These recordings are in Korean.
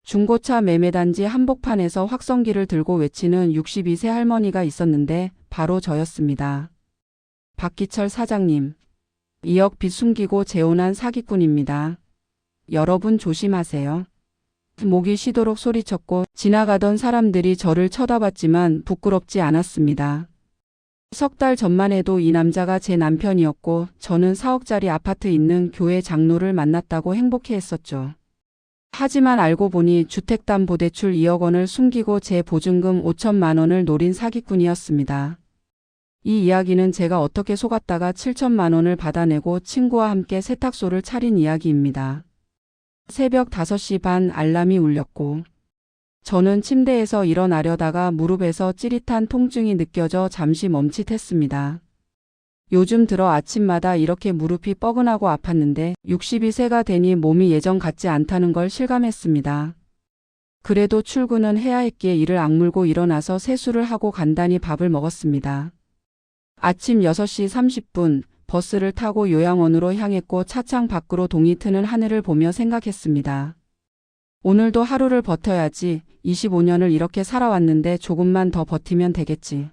중고차 매매단지 한복판에서 확성기를 들고 외치는 62세 할머니가 있었는데 바로 저였습니다. 박기철 사장님. 2억 빚 숨기고 재혼한 사기꾼입니다. 여러분 조심하세요. 목이 쉬도록 소리쳤고 지나가던 사람들이 저를 쳐다봤지만 부끄럽지 않았습니다. 석 달 전만 해도 이 남자가 제 남편이었고 저는 4억짜리 아파트 있는 교회 장로를 만났다고 행복해했었죠. 하지만 알고 보니 주택담보대출 2억 원을 숨기고 제 보증금 5천만 원을 노린 사기꾼이었습니다. 이 이야기는 제가 어떻게 속았다가 7천만 원을 받아내고 친구와 함께 세탁소를 차린 이야기입니다. 새벽 5시 반 알람이 울렸고 저는 침대에서 일어나려다가 무릎에서 찌릿한 통증이 느껴져 잠시 멈칫했습니다. 요즘 들어 아침마다 이렇게 무릎이 뻐근하고 아팠는데 62세가 되니 몸이 예전 같지 않다는 걸 실감했습니다. 그래도 출근은 해야 했기에 이를 악물고 일어나서 세수를 하고 간단히 밥을 먹었습니다. 아침 6시 30분 버스를 타고 요양원으로 향했고 차창 밖으로 동이 트는 하늘을 보며 생각했습니다. 오늘도 하루를 버텨야지. 25년을 이렇게 살아왔는데 조금만 더 버티면 되겠지.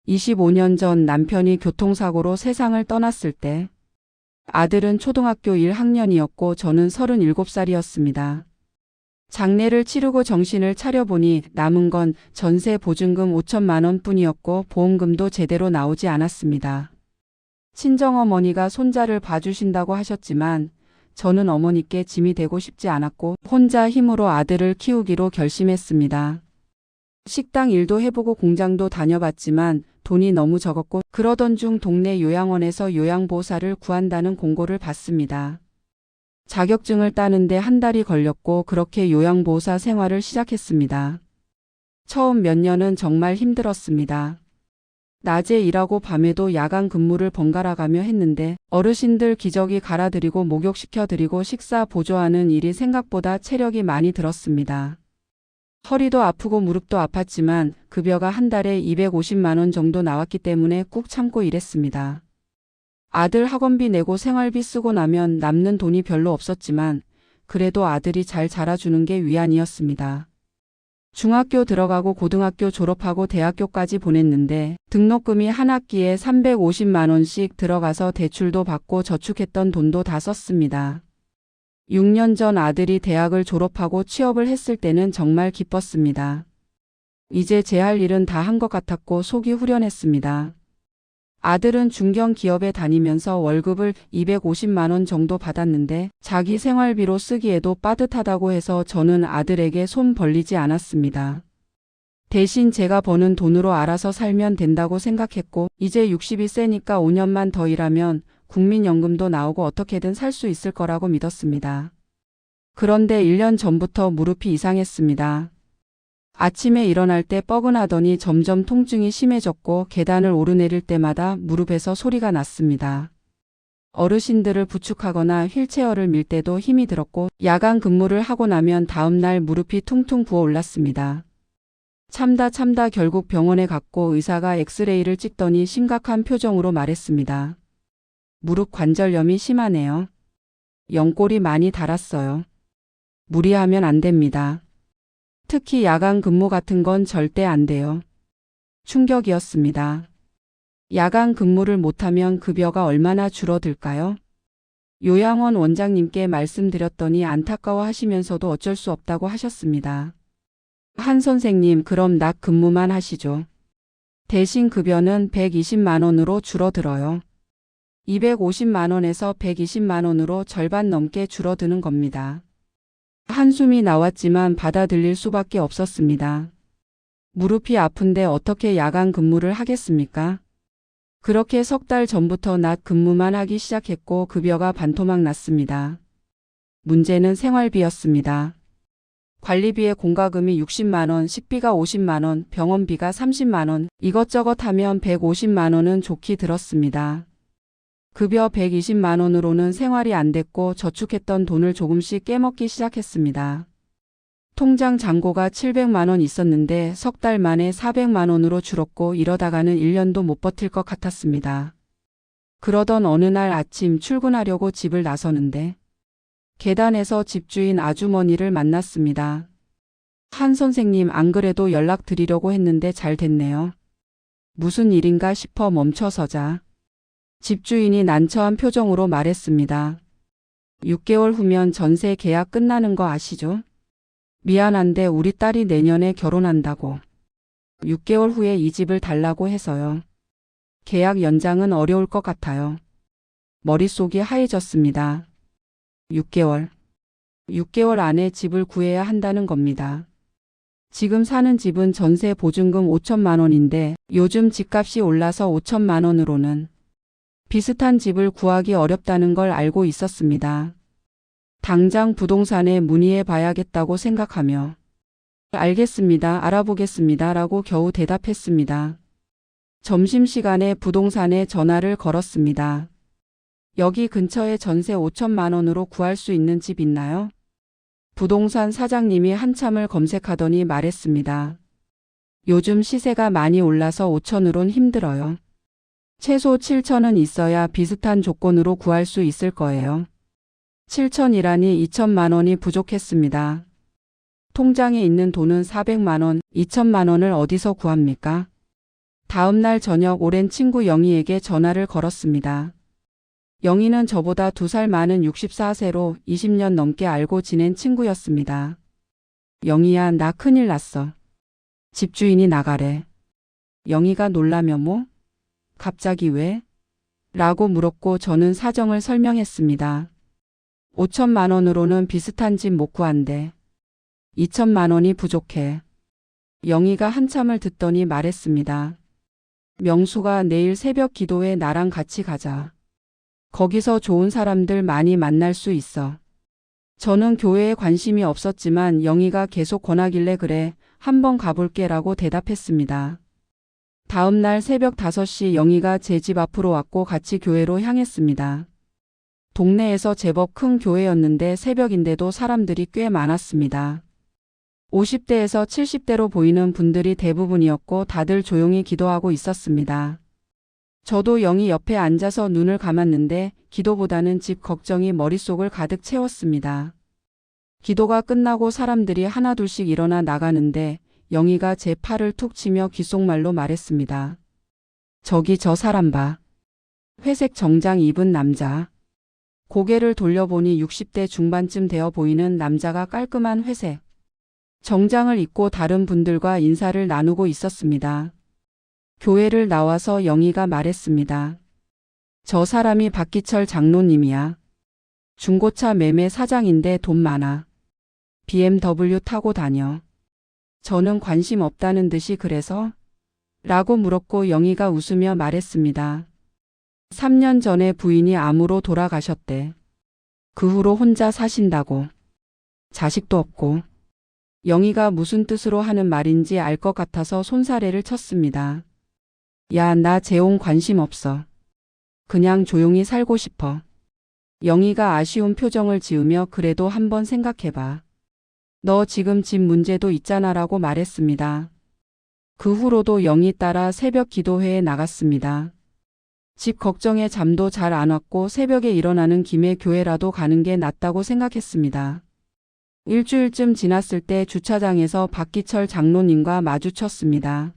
25년 전 남편이 교통사고로 세상을 떠났을 때 아들은 초등학교 1학년이었고 저는 37살이었습니다. 장례를 치르고 정신을 차려보니 남은 건 전세 보증금 5천만 원 뿐이었고 보험금도 제대로 나오지 않았습니다. 친정어머니가 손자를 봐주신다고 하셨지만 저는 어머니께 짐이 되고 싶지 않았고 혼자 힘으로 아들을 키우기로 결심했습니다. 식당 일도 해보고 공장도 다녀봤지만 돈이 너무 적었고 그러던 중 동네 요양원에서 요양보호사를 구한다는 공고를 봤습니다. 자격증을 따는데 한 달이 걸렸고 그렇게 요양보호사 생활을 시작했습니다. 처음 몇 년은 정말 힘들었습니다. 낮에 일하고 밤에도 야간 근무를 번갈아가며 했는데 어르신들 기저귀 갈아드리고 목욕시켜드리고 식사 보조하는 일이 생각보다 체력이 많이 들었습니다. 허리도 아프고 무릎도 아팠지만 급여가 한 달에 250만 원 정도 나왔기 때문에 꾹 참고 일했습니다. 아들 학원비 내고 생활비 쓰고 나면 남는 돈이 별로 없었지만 그래도 아들이 잘 자라주는 게 위안이었습니다. 중학교 들어가고 고등학교 졸업하고 대학교까지 보냈는데 등록금이 한 학기에 350만 원씩 들어가서 대출도 받고 저축했던 돈도 다 썼습니다. 6년 전 아들이 대학을 졸업하고 취업을 했을 때는 정말 기뻤습니다. 이제 제 할 일은 다 한 것 같았고 속이 후련했습니다. 아들은 중견기업에 다니면서 월급을 250만 원 정도 받았는데 자기 생활비로 쓰기에도 빠듯하다고 해서 저는 아들에게 손 벌리지 않았습니다. 대신 제가 버는 돈으로 알아서 살면 된다고 생각했고 이제 62세니까 5년만 더 일하면 국민연금도 나오고 어떻게든 살 수 있을 거라고 믿었습니다. 그런데 1년 전부터 무릎이 이상했습니다. 아침에 일어날 때 뻐근하더니 점점 통증이 심해졌고 계단을 오르내릴 때마다 무릎에서 소리가 났습니다. 어르신들을 부축하거나 휠체어를 밀 때도 힘이 들었고 야간 근무를 하고 나면 다음 날 무릎이 퉁퉁 부어 올랐습니다. 참다 결국 병원에 갔고 의사가 엑스레이를 찍더니 심각한 표정으로 말했습니다. 무릎 관절염이 심하네요. 연골이 많이 닳았어요. 무리하면 안 됩니다. 특히 야간 근무 같은 건 절대 안 돼요. 충격이었습니다. 야간 근무를 못하면 급여가 얼마나 줄어들까요? 요양원 원장님께 말씀드렸더니 안타까워 하시면서도 어쩔 수 없다고 하셨습니다. 한 선생님, 그럼 낮 근무만 하시죠. 대신 급여는 120만 원으로 줄어들어요. 250만 원에서 120만 원으로 절반 넘게 줄어드는 겁니다. 한숨이 나왔지만 받아들일 수밖에 없었습니다. 무릎이 아픈데 어떻게 야간 근무를 하겠습니까? 그렇게 석 달 전부터 낮 근무만 하기 시작했고 급여가 반토막 났습니다. 문제는 생활비였습니다. 관리비에 공과금이 60만 원, 식비가 50만 원, 병원비가 30만 원, 이것저것 하면 150만 원은 좋게 들었습니다. 급여 120만 원으로는 생활이 안 됐고 저축했던 돈을 조금씩 깨먹기 시작했습니다. 통장 잔고가 700만 원 있었는데 석 달 만에 400만 원으로 줄었고 이러다가는 1년도 못 버틸 것 같았습니다. 그러던 어느 날 아침 출근하려고 집을 나서는데 계단에서 집주인 아주머니를 만났습니다. 한 선생님 안 그래도 연락드리려고 했는데 잘 됐네요. 무슨 일인가 싶어 멈춰서자 집주인이 난처한 표정으로 말했습니다. 6개월 후면 전세 계약 끝나는 거 아시죠? 미안한데 우리 딸이 내년에 결혼한다고. 6개월 후에 이 집을 달라고 해서요. 계약 연장은 어려울 것 같아요. 머릿속이 하얘졌습니다. 6개월. 6개월 안에 집을 구해야 한다는 겁니다. 지금 사는 집은 전세 보증금 5천만 원인데 요즘 집값이 올라서 5천만 원으로는 비슷한 집을 구하기 어렵다는 걸 알고 있었습니다. 당장 부동산에 문의해 봐야겠다고 생각하며 알겠습니다. 알아보겠습니다. 라고 겨우 대답했습니다. 점심시간에 부동산에 전화를 걸었습니다. 여기 근처에 전세 5천만 원으로 구할 수 있는 집 있나요? 부동산 사장님이 한참을 검색하더니 말했습니다. 요즘 시세가 많이 올라서 5천으론 힘들어요. 최소 7천은 있어야 비슷한 조건으로 구할 수 있을 거예요. 7천이라니 2천만 원이 부족했습니다. 통장에 있는 돈은 400만 원, 2천만 원을 어디서 구합니까? 다음 날 저녁 오랜 친구 영희에게 전화를 걸었습니다. 영희는 저보다 2살 많은 64세로 20년 넘게 알고 지낸 친구였습니다. 영희야, 나 큰일 났어. 집주인이 나가래. 영희가 놀라며 뭐? 갑자기 왜? 라고 물었고 저는 사정을 설명했습니다. 5천만 원으로는 비슷한 집 못 구한대. 2천만 원이 부족해. 영희가 한참을 듣더니 말했습니다. 명수가 내일 새벽 기도회 나랑 같이 가자. 거기서 좋은 사람들 많이 만날 수 있어. 저는 교회에 관심이 없었지만 영희가 계속 권하길래 그래, 한번 가볼게 라고 대답했습니다. 다음 날 새벽 5시 영희가 제 집 앞으로 왔고 같이 교회로 향했습니다. 동네에서 제법 큰 교회였는데 새벽인데도 사람들이 꽤 많았습니다. 50대에서 70대로 보이는 분들이 대부분이었고 다들 조용히 기도하고 있었습니다. 저도 영희 옆에 앉아서 눈을 감았는데 기도보다는 집 걱정이 머릿속을 가득 채웠습니다. 기도가 끝나고 사람들이 하나둘씩 일어나 나가는데 영희가 제 팔을 툭 치며 귓속말로 말했습니다. 저기 저 사람 봐. 회색 정장 입은 남자. 고개를 돌려보니 60대 중반쯤 되어 보이는 남자가 깔끔한 회색 정장을 입고 다른 분들과 인사를 나누고 있었습니다. 교회를 나와서 영희가 말했습니다. 저 사람이 박기철 장로님이야. 중고차 매매 사장인데 돈 많아. BMW 타고 다녀. 저는 관심 없다는 듯이 그래서? 라고 물었고 영희가 웃으며 말했습니다. 3년 전에 부인이 암으로 돌아가셨대. 그 후로 혼자 사신다고. 자식도 없고. 영희가 무슨 뜻으로 하는 말인지 알 것 같아서 손사래를 쳤습니다. 야, 나 재혼 관심 없어. 그냥 조용히 살고 싶어. 영희가 아쉬운 표정을 지으며 그래도 한번 생각해봐. 너 지금 집 문제도 있잖아 라고 말했습니다. 그 후로도 영희 따라 새벽 기도회에 나갔습니다. 집 걱정에 잠도 잘 안 왔고 새벽에 일어나는 김에 교회라도 가는 게 낫다고 생각했습니다. 일주일쯤 지났을 때 주차장에서 박기철 장로님과 마주쳤습니다.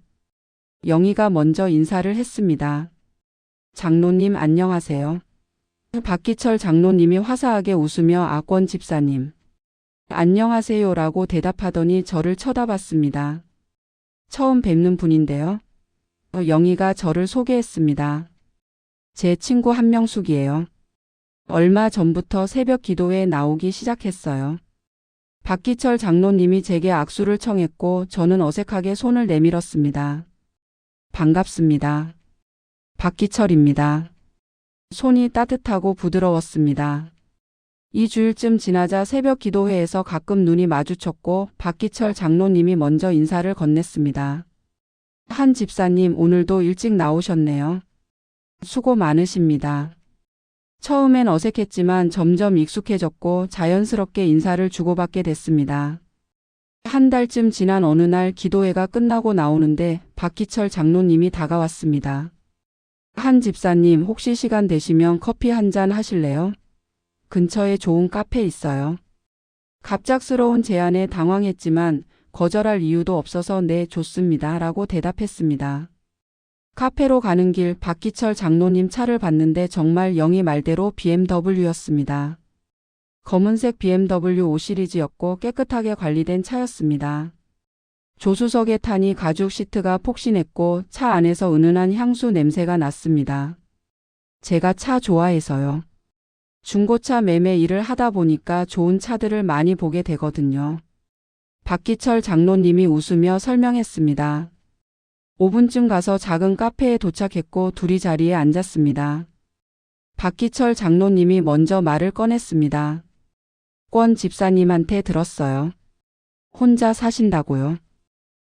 영희가 먼저 인사를 했습니다. 장로님 안녕하세요. 박기철 장로님이 화사하게 웃으며 아권 집사님. 안녕하세요라고 대답하더니 저를 쳐다봤습니다. 처음 뵙는 분인데요. 영희가 저를 소개했습니다. 제 친구 한명숙이에요. 얼마 전부터 새벽 기도에 나오기 시작했어요. 박기철 장로님이 제게 악수를 청했고 저는 어색하게 손을 내밀었습니다. 반갑습니다. 박기철입니다. 손이 따뜻하고 부드러웠습니다. 2주일쯤 지나자 새벽 기도회에서 가끔 눈이 마주쳤고 박기철 장로님이 먼저 인사를 건넸습니다. 한 집사님 오늘도 일찍 나오셨네요. 수고 많으십니다. 처음엔 어색했지만 점점 익숙해졌고 자연스럽게 인사를 주고받게 됐습니다. 한 달쯤 지난 어느 날 기도회가 끝나고 나오는데 박기철 장로님이 다가왔습니다. 한 집사님 혹시 시간 되시면 커피 한 잔 하실래요? 근처에 좋은 카페 있어요. 갑작스러운 제안에 당황했지만 거절할 이유도 없어서 네, 좋습니다. 라고 대답했습니다. 카페로 가는 길 박기철 장로님 차를 봤는데 정말 영희 말대로 BMW였습니다. 검은색 BMW 5 시리즈였고 깨끗하게 관리된 차였습니다. 조수석에 타니 가죽 시트가 폭신했고 차 안에서 은은한 향수 냄새가 났습니다. 제가 차 좋아해서요. 중고차 매매 일을 하다 보니까 좋은 차들을 많이 보게 되거든요. 박기철 장로님이 웃으며 설명했습니다. 5분쯤 가서 작은 카페에 도착했고 둘이 자리에 앉았습니다. 박기철 장로님이 먼저 말을 꺼냈습니다. 권 집사님한테 들었어요. 혼자 사신다고요?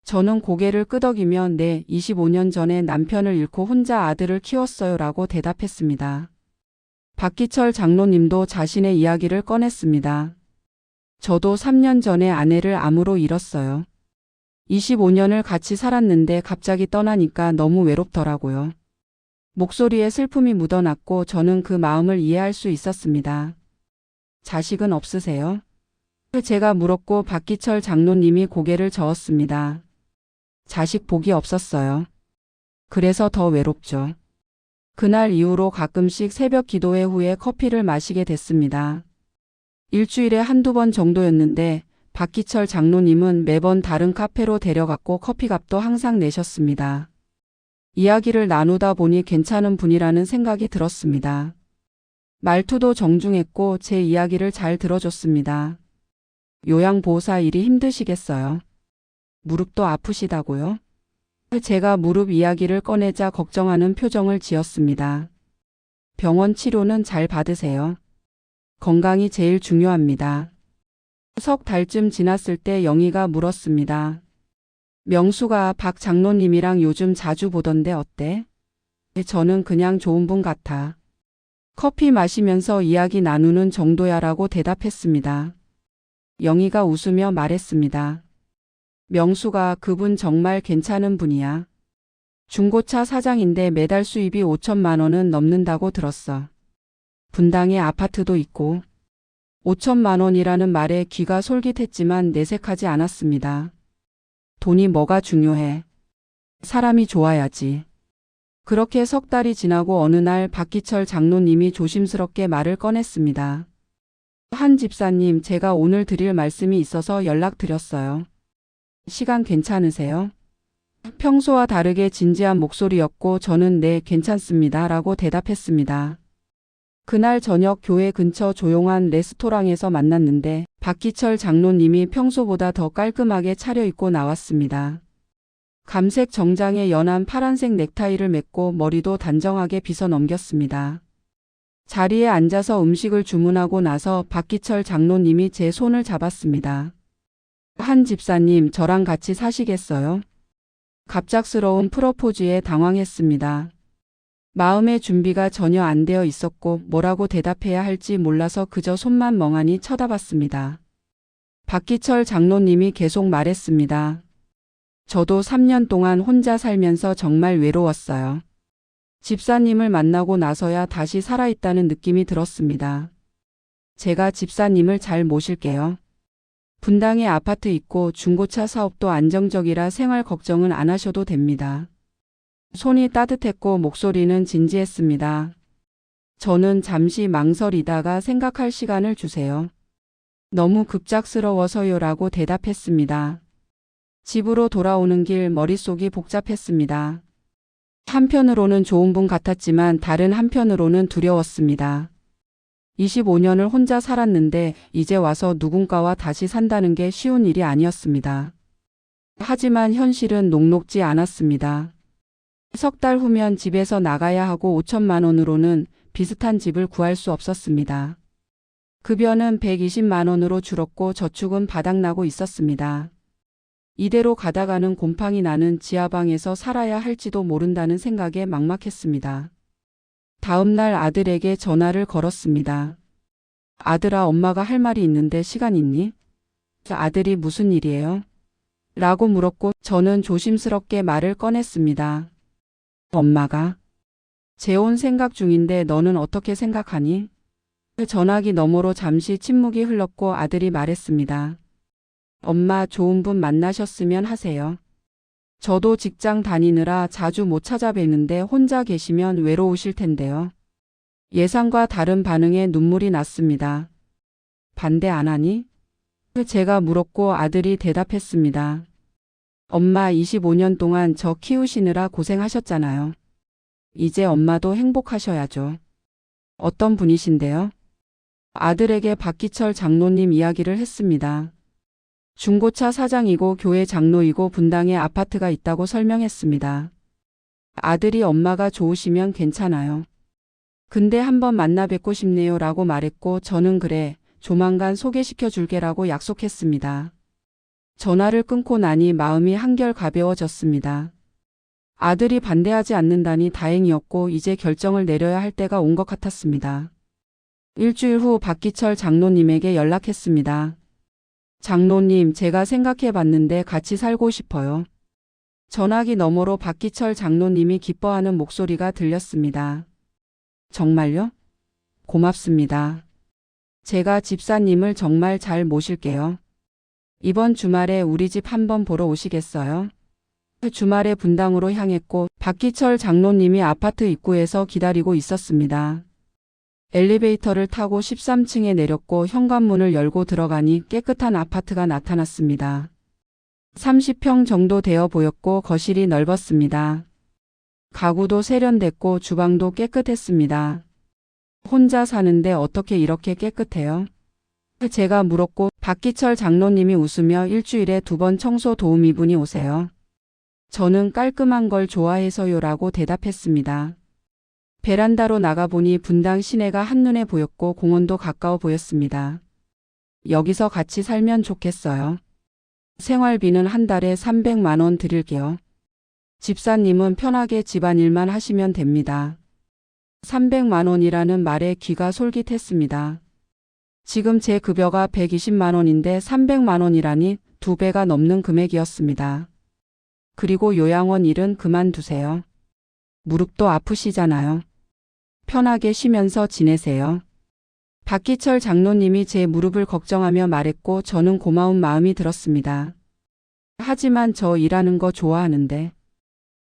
저는 고개를 끄덕이며 네, 25년 전에 남편을 잃고 혼자 아들을 키웠어요 라고 대답했습니다. 박기철 장로님도 자신의 이야기를 꺼냈습니다. 저도 3년 전에 아내를 암으로 잃었어요. 25년을 같이 살았는데 갑자기 떠나니까 너무 외롭더라고요. 목소리에 슬픔이 묻어났고 저는 그 마음을 이해할 수 있었습니다. 자식은 없으세요? 제가 물었고 박기철 장로님이 고개를 저었습니다. 자식 복이 없었어요. 그래서 더 외롭죠. 그날 이후로 가끔씩 새벽 기도회 후에 커피를 마시게 됐습니다. 일주일에 한두 번 정도였는데 박기철 장로님은 매번 다른 카페로 데려갔고 커피값도 항상 내셨습니다. 이야기를 나누다 보니 괜찮은 분이라는 생각이 들었습니다. 말투도 정중했고 제 이야기를 잘 들어줬습니다. 요양보호사 일이 힘드시겠어요? 무릎도 아프시다고요? 제가 무릎 이야기를 꺼내자 걱정하는 표정을 지었습니다. 병원 치료는 잘 받으세요. 건강이 제일 중요합니다. 석 달쯤 지났을 때 영희가 물었습니다. 명수가 박 장로님이랑 요즘 자주 보던데 어때? 저는 그냥 좋은 분 같아. 커피 마시면서 이야기 나누는 정도야 라고 대답했습니다. 영희가 웃으며 말했습니다. 명수가 그분 정말 괜찮은 분이야. 중고차 사장인데 매달 수입이 5천만 원은 넘는다고 들었어. 분당에 아파트도 있고. 5천만 원이라는 말에 귀가 솔깃했지만 내색하지 않았습니다. 돈이 뭐가 중요해. 사람이 좋아야지. 그렇게 석 달이 지나고 어느 날 박기철 장로님이 조심스럽게 말을 꺼냈습니다. 한 집사님, 제가 오늘 드릴 말씀이 있어서 연락드렸어요. 시간 괜찮으세요? 평소와 다르게 진지한 목소리였고 저는 네, 괜찮습니다 라고 대답했습니다. 그날 저녁 교회 근처 조용한 레스토랑에서 만났는데 박기철 장로님이 평소보다 더 깔끔하게 차려입고 나왔습니다. 감색 정장에 연한 파란색 넥타이를 맺고 머리도 단정하게 빗어 넘겼습니다. 자리에 앉아서 음식을 주문하고 나서 박기철 장로님이 제 손을 잡았습니다. 한 집사님, 저랑 같이 사시겠어요? 갑작스러운 프로포즈에 당황했습니다. 마음의 준비가 전혀 안 되어 있었고 뭐라고 대답해야 할지 몰라서 그저 손만 멍하니 쳐다봤습니다. 박기철 장로님이 계속 말했습니다. 저도 3년 동안 혼자 살면서 정말 외로웠어요. 집사님을 만나고 나서야 다시 살아있다는 느낌이 들었습니다. 제가 집사님을 잘 모실게요. 분당에 아파트 있고 중고차 사업도 안정적이라 생활 걱정은 안 하셔도 됩니다. 손이 따뜻했고 목소리는 진지했습니다. 저는 잠시 망설이다가 생각할 시간을 주세요. 너무 급작스러워서요 라고 대답했습니다. 집으로 돌아오는 길 머릿속이 복잡했습니다. 한편으로는 좋은 분 같았지만 다른 한편으로는 두려웠습니다. 25년을 혼자 살았는데 이제 와서 누군가와 다시 산다는 게 쉬운 일이 아니었습니다. 하지만 현실은 녹록지 않았습니다. 석 달 후면 집에서 나가야 하고 5천만 원으로는 비슷한 집을 구할 수 없었습니다. 급여는 120만 원으로 줄었고 저축은 바닥나고 있었습니다. 이대로 가다가는 곰팡이 나는 지하방에서 살아야 할지도 모른다는 생각에 막막했습니다. 다음 날 아들에게 전화를 걸었습니다. 아들아, 엄마가 할 말이 있는데 시간 있니? 아들이 무슨 일이에요? 라고 물었고 저는 조심스럽게 말을 꺼냈습니다. 엄마가 재혼 생각 중인데 너는 어떻게 생각하니? 전화기 너머로 잠시 침묵이 흘렀고 아들이 말했습니다. 엄마 좋은 분 만나셨으면 하세요. 저도 직장 다니느라 자주 못 찾아뵙는데 혼자 계시면 외로우실 텐데요. 예상과 다른 반응에 눈물이 났습니다. 반대 안 하니? 제가 물었고 아들이 대답했습니다. 엄마 25년 동안 저 키우시느라 고생하셨잖아요. 이제 엄마도 행복하셔야죠. 어떤 분이신데요? 아들에게 박기철 장로님 이야기를 했습니다. 중고차 사장이고 교회 장로이고 분당에 아파트가 있다고 설명했습니다. 아들이 엄마가 좋으시면 괜찮아요. 근데 한번 만나 뵙고 싶네요 라고 말했고 저는 그래, 조만간 소개시켜 줄게라고 약속했습니다. 전화를 끊고 나니 마음이 한결 가벼워졌습니다. 아들이 반대하지 않는다니 다행이었고 이제 결정을 내려야 할 때가 온 것 같았습니다. 일주일 후 박기철 장로님에게 연락했습니다. 장로님, 제가 생각해 봤는데 같이 살고 싶어요. 전화기 너머로 박기철 장로님이 기뻐하는 목소리가 들렸습니다. 정말요? 고맙습니다. 제가 집사님을 정말 잘 모실게요. 이번 주말에 우리 집 한번 보러 오시겠어요? 주말에 분당으로 향했고 박기철 장로님이 아파트 입구에서 기다리고 있었습니다. 엘리베이터를 타고 13층에 내렸고 현관문을 열고 들어가니 깨끗한 아파트가 나타났습니다. 30평 정도 되어 보였고 거실이 넓었습니다. 가구도 세련됐고 주방도 깨끗했습니다. 혼자 사는데 어떻게 이렇게 깨끗해요? 제가 물었고 박기철 장로님이 웃으며 일주일에 2번 청소 도우미분이 오세요. 저는 깔끔한 걸 좋아해서요라고 대답했습니다. 베란다로 나가보니 분당 시내가 한눈에 보였고 공원도 가까워 보였습니다. 여기서 같이 살면 좋겠어요. 생활비는 한 달에 300만 원 드릴게요. 집사님은 편하게 집안일만 하시면 됩니다. 300만 원이라는 말에 귀가 솔깃했습니다. 지금 제 급여가 120만 원인데 300만 원이라니 2배가 넘는 금액이었습니다. 그리고 요양원 일은 그만두세요. 무릎도 아프시잖아요. 편하게 쉬면서 지내세요. 박기철 장로님이 제 무릎을 걱정하며 말했고 저는 고마운 마음이 들었습니다. 하지만 저 일하는 거 좋아하는데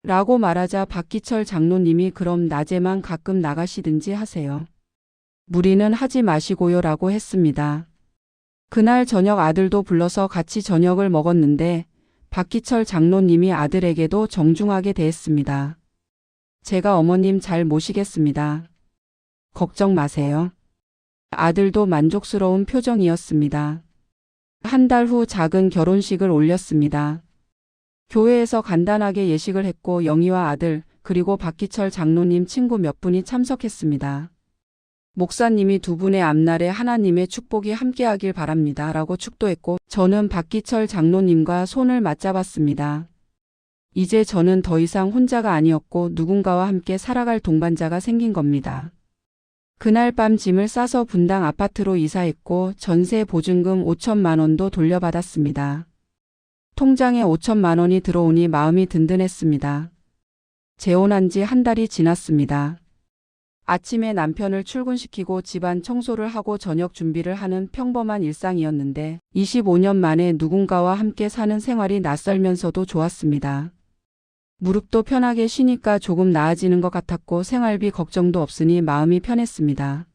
라고 말하자 박기철 장로님이 그럼 낮에만 가끔 나가시든지 하세요. 무리는 하지 마시고요 라고 했습니다. 그날 저녁 아들도 불러서 같이 저녁을 먹었는데 박기철 장로님이 아들에게도 정중하게 대했습니다. 제가 어머님 잘 모시겠습니다. 걱정 마세요. 아들도 만족스러운 표정이었습니다. 한 달 후 작은 결혼식을 올렸습니다. 교회에서 간단하게 예식을 했고 영희와 아들 그리고 박기철 장로님 친구 몇 분이 참석했습니다. 목사님이 두 분의 앞날에 하나님의 축복이 함께하길 바랍니다 라고 축도했고 저는 박기철 장로님과 손을 맞잡았습니다. 이제 저는 더 이상 혼자가 아니었고 누군가와 함께 살아갈 동반자가 생긴 겁니다. 그날 밤 짐을 싸서 분당 아파트로 이사했고 전세 보증금 5천만 원도 돌려받았습니다. 통장에 5천만 원이 들어오니 마음이 든든했습니다. 재혼한 지 한 달이 지났습니다. 아침에 남편을 출근시키고 집안 청소를 하고 저녁 준비를 하는 평범한 일상이었는데 25년 만에 누군가와 함께 사는 생활이 낯설면서도 좋았습니다. 무릎도 편하게 쉬니까 조금 나아지는 것 같았고 생활비 걱정도 없으니 마음이 편했습니다.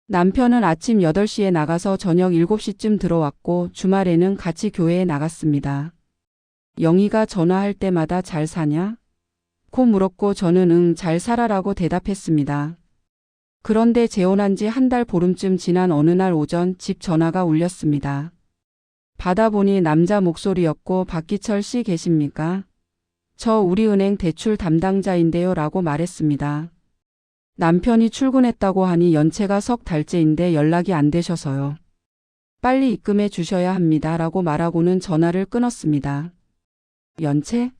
남편은 아침 8시에 나가서 저녁 7시쯤 들어왔고 주말에는 같이 교회에 나갔습니다. 영희가 전화할 때마다 잘 사냐? 고 물었고 저는 응, 잘 살아라고 대답했습니다. 그런데 재혼한 지 한 달 보름쯤 지난 어느 날 오전 집 전화가 울렸습니다. 받아보니 남자 목소리였고 박기철 씨 계십니까? 저 우리은행 대출 담당자인데요 라고 말했습니다. 남편이 출근했다고 하니 연체가 석 달째인데 연락이 안 되셔서요. 빨리 입금해 주셔야 합니다 라고 말하고는 전화를 끊었습니다. 연체?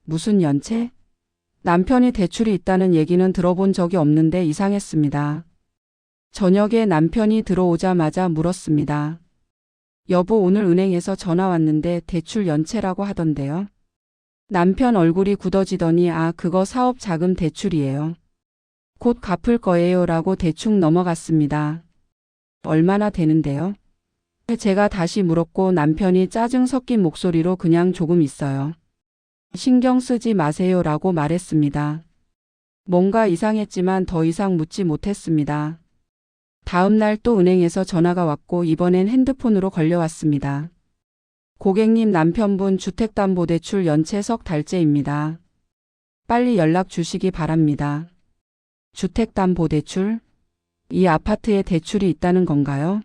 무슨 연체? 남편이 대출이 있다는 얘기는 들어본 적이 없는데 이상했습니다. 저녁에 남편이 들어오자마자 물었습니다. 여보, 오늘 은행에서 전화 왔는데 대출 연체라고 하던데요. 남편 얼굴이 굳어지더니 아, 그거 사업 자금 대출이에요. 곧 갚을 거예요 라고 대충 넘어갔습니다. 얼마나 되는데요? 제가 다시 물었고 남편이 짜증 섞인 목소리로 그냥 조금 있어요. 신경 쓰지 마세요 라고 말했습니다. 뭔가 이상했지만 더 이상 묻지 못했습니다. 다음 날 또 은행에서 전화가 왔고 이번엔 핸드폰으로 걸려왔습니다. 고객님, 남편분 주택담보대출 연체 석 달째입니다. 빨리 연락 주시기 바랍니다. 주택담보대출? 이 아파트에 대출이 있다는 건가요?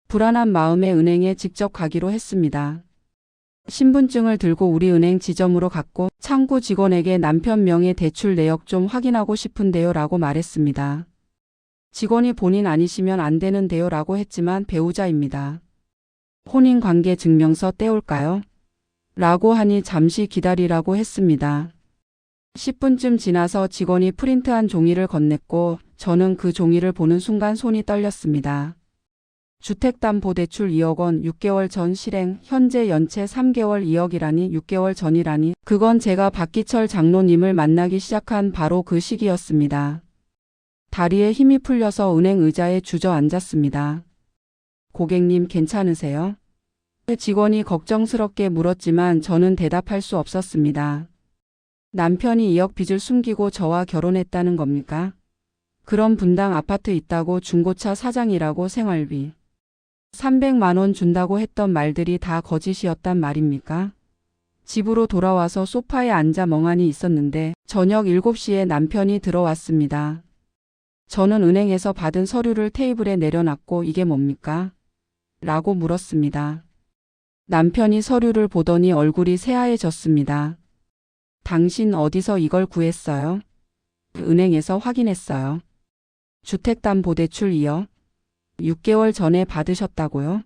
불안한 마음에 은행에 직접 가기로 했습니다. 신분증을 들고 우리은행 지점으로 갔고 창구 직원에게 남편 명의 대출 내역 좀 확인하고 싶은데요 라고 말했습니다. 직원이 본인 아니시면 안 되는데요 라고 했지만 배우자입니다. 혼인관계 증명서 떼올까요? 라고 하니 잠시 기다리라고 했습니다. 10분쯤 지나서 직원이 프린트한 종이를 건넸고 저는 그 종이를 보는 순간 손이 떨렸습니다. 주택담보대출 2억 원 6개월 전 실행, 현재 연체 3개월 2억이라니 6개월 전이라니 그건 제가 박기철 장로님을 만나기 시작한 바로 그 시기였습니다. 다리에 힘이 풀려서 은행 의자에 주저앉았습니다. 고객님 괜찮으세요? 직원이 걱정스럽게 물었지만 저는 대답할 수 없었습니다. 남편이 2억 빚을 숨기고 저와 결혼했다는 겁니까? 그럼 분당 아파트 있다고 중고차 사장이라고 생활비 300만 원 준다고 했던 말들이 다 거짓이었단 말입니까? 집으로 돌아와서 소파에 앉아 멍하니 있었는데 저녁 7시에 남편이 들어왔습니다. 저는 은행에서 받은 서류를 테이블에 내려놨고 이게 뭡니까? 라고 물었습니다. 남편이 서류를 보더니 얼굴이 새하얘졌습니다. 당신 어디서 이걸 구했어요? 은행에서 확인했어요. 주택담보대출이요? 6개월 전에 받으셨다고요?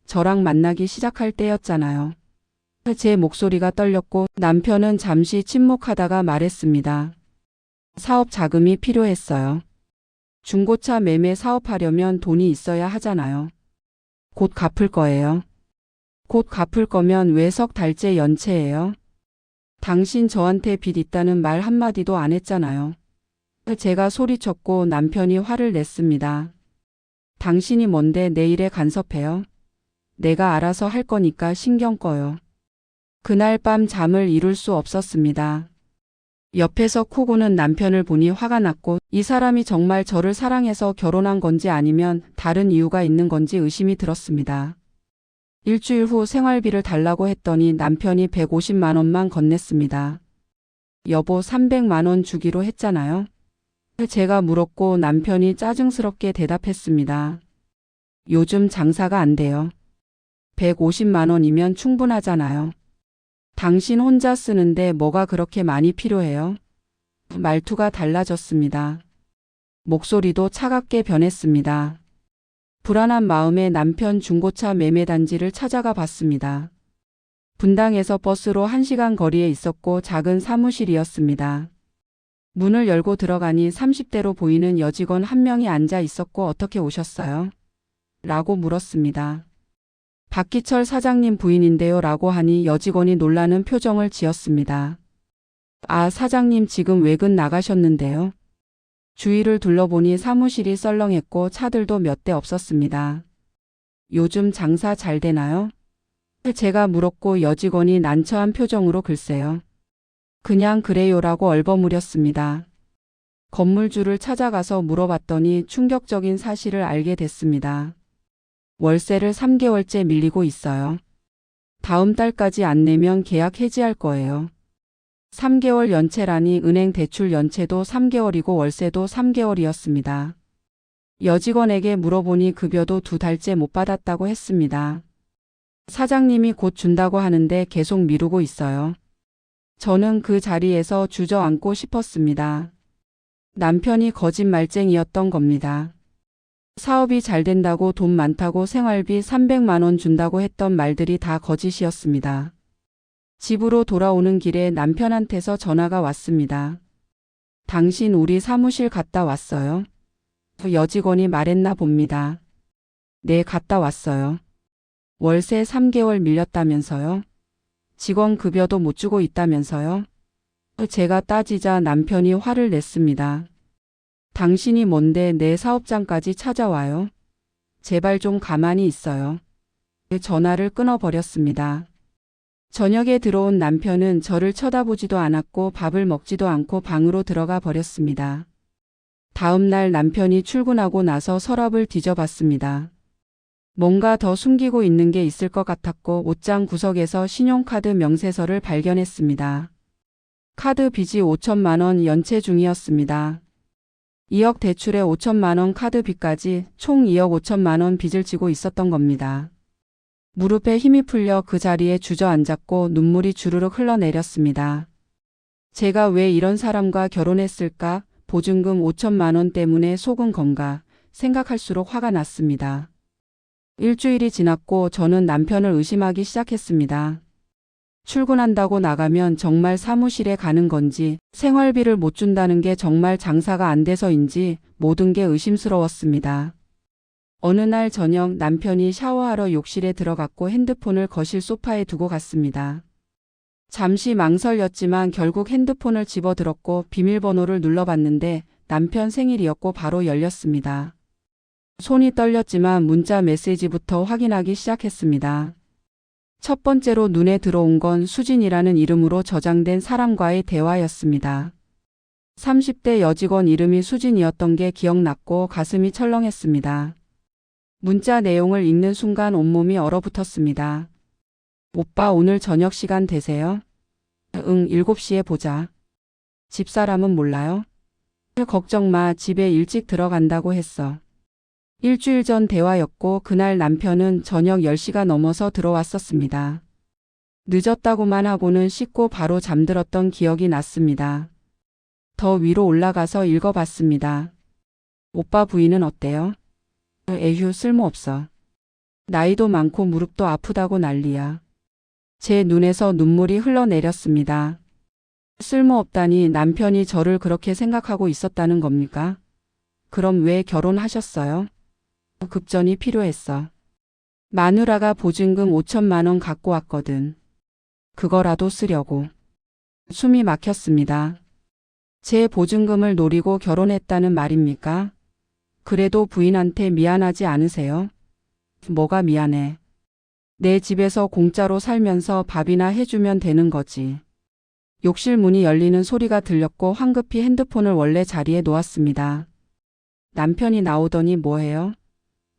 저랑 만나기 시작할 때였잖아요. 제 목소리가 떨렸고 남편은 잠시 침묵하다가 말했습니다. 사업 자금이 필요했어요. 중고차 매매 사업하려면 돈이 있어야 하잖아요. 곧 갚을 거예요. 곧 갚을 거면 왜 석 달째 연체예요? 당신 저한테 빚 있다는 말 한마디도 안 했잖아요. 제가 소리쳤고 남편이 화를 냈습니다. 당신이 뭔데 내 일에 간섭해요? 내가 알아서 할 거니까 신경 꺼요. 그날 밤 잠을 이룰 수 없었습니다. 옆에서 코 고는 남편을 보니 화가 났고 이 사람이 정말 저를 사랑해서 결혼한 건지 아니면 다른 이유가 있는 건지 의심이 들었습니다. 일주일 후 생활비를 달라고 했더니 남편이 150만 원만 건넸습니다. 여보 300만 원 주기로 했잖아요. 제가 물었고 남편이 짜증스럽게 대답했습니다. 요즘 장사가 안 돼요. 150만 원이면 충분하잖아요. 당신 혼자 쓰는데 뭐가 그렇게 많이 필요해요? 말투가 달라졌습니다. 목소리도 차갑게 변했습니다. 불안한 마음에 남편 중고차 매매단지를 찾아가 봤습니다. 분당에서 버스로 1시간 거리에 있었고 작은 사무실이었습니다. 문을 열고 들어가니 30대로 보이는 여직원 한 명이 앉아 있었고 어떻게 오셨어요? 라고 물었습니다. 박기철 사장님 부인인데요 라고 하니 여직원이 놀라는 표정을 지었습니다. 아, 사장님 지금 외근 나가셨는데요. 주위를 둘러보니 사무실이 썰렁했고 차들도 몇 대 없었습니다. 요즘 장사 잘 되나요? 제가 물었고 여직원이 난처한 표정으로 글쎄요. 그냥 그래요라고 얼버무렸습니다. 건물주를 찾아가서 물어봤더니 충격적인 사실을 알게 됐습니다. 월세를 3개월째 밀리고 있어요. 다음 달까지 안 내면 계약 해지할 거예요. 3개월 연체라니 은행 대출 연체도 3개월이고 월세도 3개월이었습니다. 여직원에게 물어보니 급여도 2달째 못 받았다고 했습니다. 사장님이 곧 준다고 하는데 계속 미루고 있어요. 저는 그 자리에서 주저앉고 싶었습니다. 남편이 거짓말쟁이였던 겁니다. 사업이 잘 된다고 돈 많다고 생활비 300만 원 준다고 했던 말들이 다 거짓이었습니다. 집으로 돌아오는 길에 남편한테서 전화가 왔습니다. 당신 우리 사무실 갔다 왔어요? 여직원이 말했나 봅니다. 네, 갔다 왔어요. 월세 3개월 밀렸다면서요? 직원 급여도 못 주고 있다면서요? 제가 따지자 남편이 화를 냈습니다. 당신이 뭔데 내 사업장까지 찾아와요? 제발 좀 가만히 있어요. 전화를 끊어버렸습니다. 저녁에 들어온 남편은 저를 쳐다보지도 않았고 밥을 먹지도 않고 방으로 들어가 버렸습니다. 다음 날 남편이 출근하고 나서 서랍을 뒤져봤습니다. 뭔가 더 숨기고 있는 게 있을 것 같았고 옷장 구석에서 신용카드 명세서를 발견했습니다. 카드 빚이 5천만 원 연체 중이었습니다. 2억 대출에 5천만 원 카드 빚까지 총 2억 5천만 원 빚을 지고 있었던 겁니다. 무릎에 힘이 풀려 그 자리에 주저앉았고 눈물이 주르륵 흘러내렸습니다. 제가 왜 이런 사람과 결혼했을까? 보증금 5천만 원 때문에 속은 건가? 생각할수록 화가 났습니다. 일주일이 지났고 저는 남편을 의심하기 시작했습니다. 출근한다고 나가면 정말 사무실에 가는 건지, 생활비를 못 준다는 게 정말 장사가 안 돼서인지 모든 게 의심스러웠습니다. 어느 날 저녁 남편이 샤워하러 욕실에 들어갔고 핸드폰을 거실 소파에 두고 갔습니다. 잠시 망설였지만 결국 핸드폰을 집어들었고 비밀번호를 눌러봤는데 남편 생일이었고 바로 열렸습니다. 손이 떨렸지만 문자 메시지부터 확인하기 시작했습니다. 첫 번째로 눈에 들어온 건 수진이라는 이름으로 저장된 사람과의 대화였습니다. 30대 여직원 이름이 수진이었던 게 기억났고 가슴이 철렁했습니다. 문자 내용을 읽는 순간 온몸이 얼어붙었습니다. 오빠 오늘 저녁 시간 되세요? 응, 7시에 보자. 집사람은 몰라요? 걱정 마, 집에 일찍 들어간다고 했어. 일주일 전 대화였고 그날 남편은 저녁 10시가 넘어서 들어왔었습니다. 늦었다고만 하고는 씻고 바로 잠들었던 기억이 났습니다. 더 위로 올라가서 읽어봤습니다. 오빠 부인은 어때요? 에휴 쓸모없어. 나이도 많고 무릎도 아프다고 난리야. 제 눈에서 눈물이 흘러내렸습니다. 쓸모없다니 남편이 저를 그렇게 생각하고 있었다는 겁니까? 그럼 왜 결혼하셨어요? 급전이 필요했어. 마누라가 보증금 5천만 원 갖고 왔거든. 그거라도 쓰려고. 숨이 막혔습니다. 제 보증금을 노리고 결혼했다는 말입니까? 그래도 부인한테 미안하지 않으세요? 뭐가 미안해. 내 집에서 공짜로 살면서 밥이나 해주면 되는 거지. 욕실 문이 열리는 소리가 들렸고 황급히 핸드폰을 원래 자리에 놓았습니다. 남편이 나오더니 뭐해요?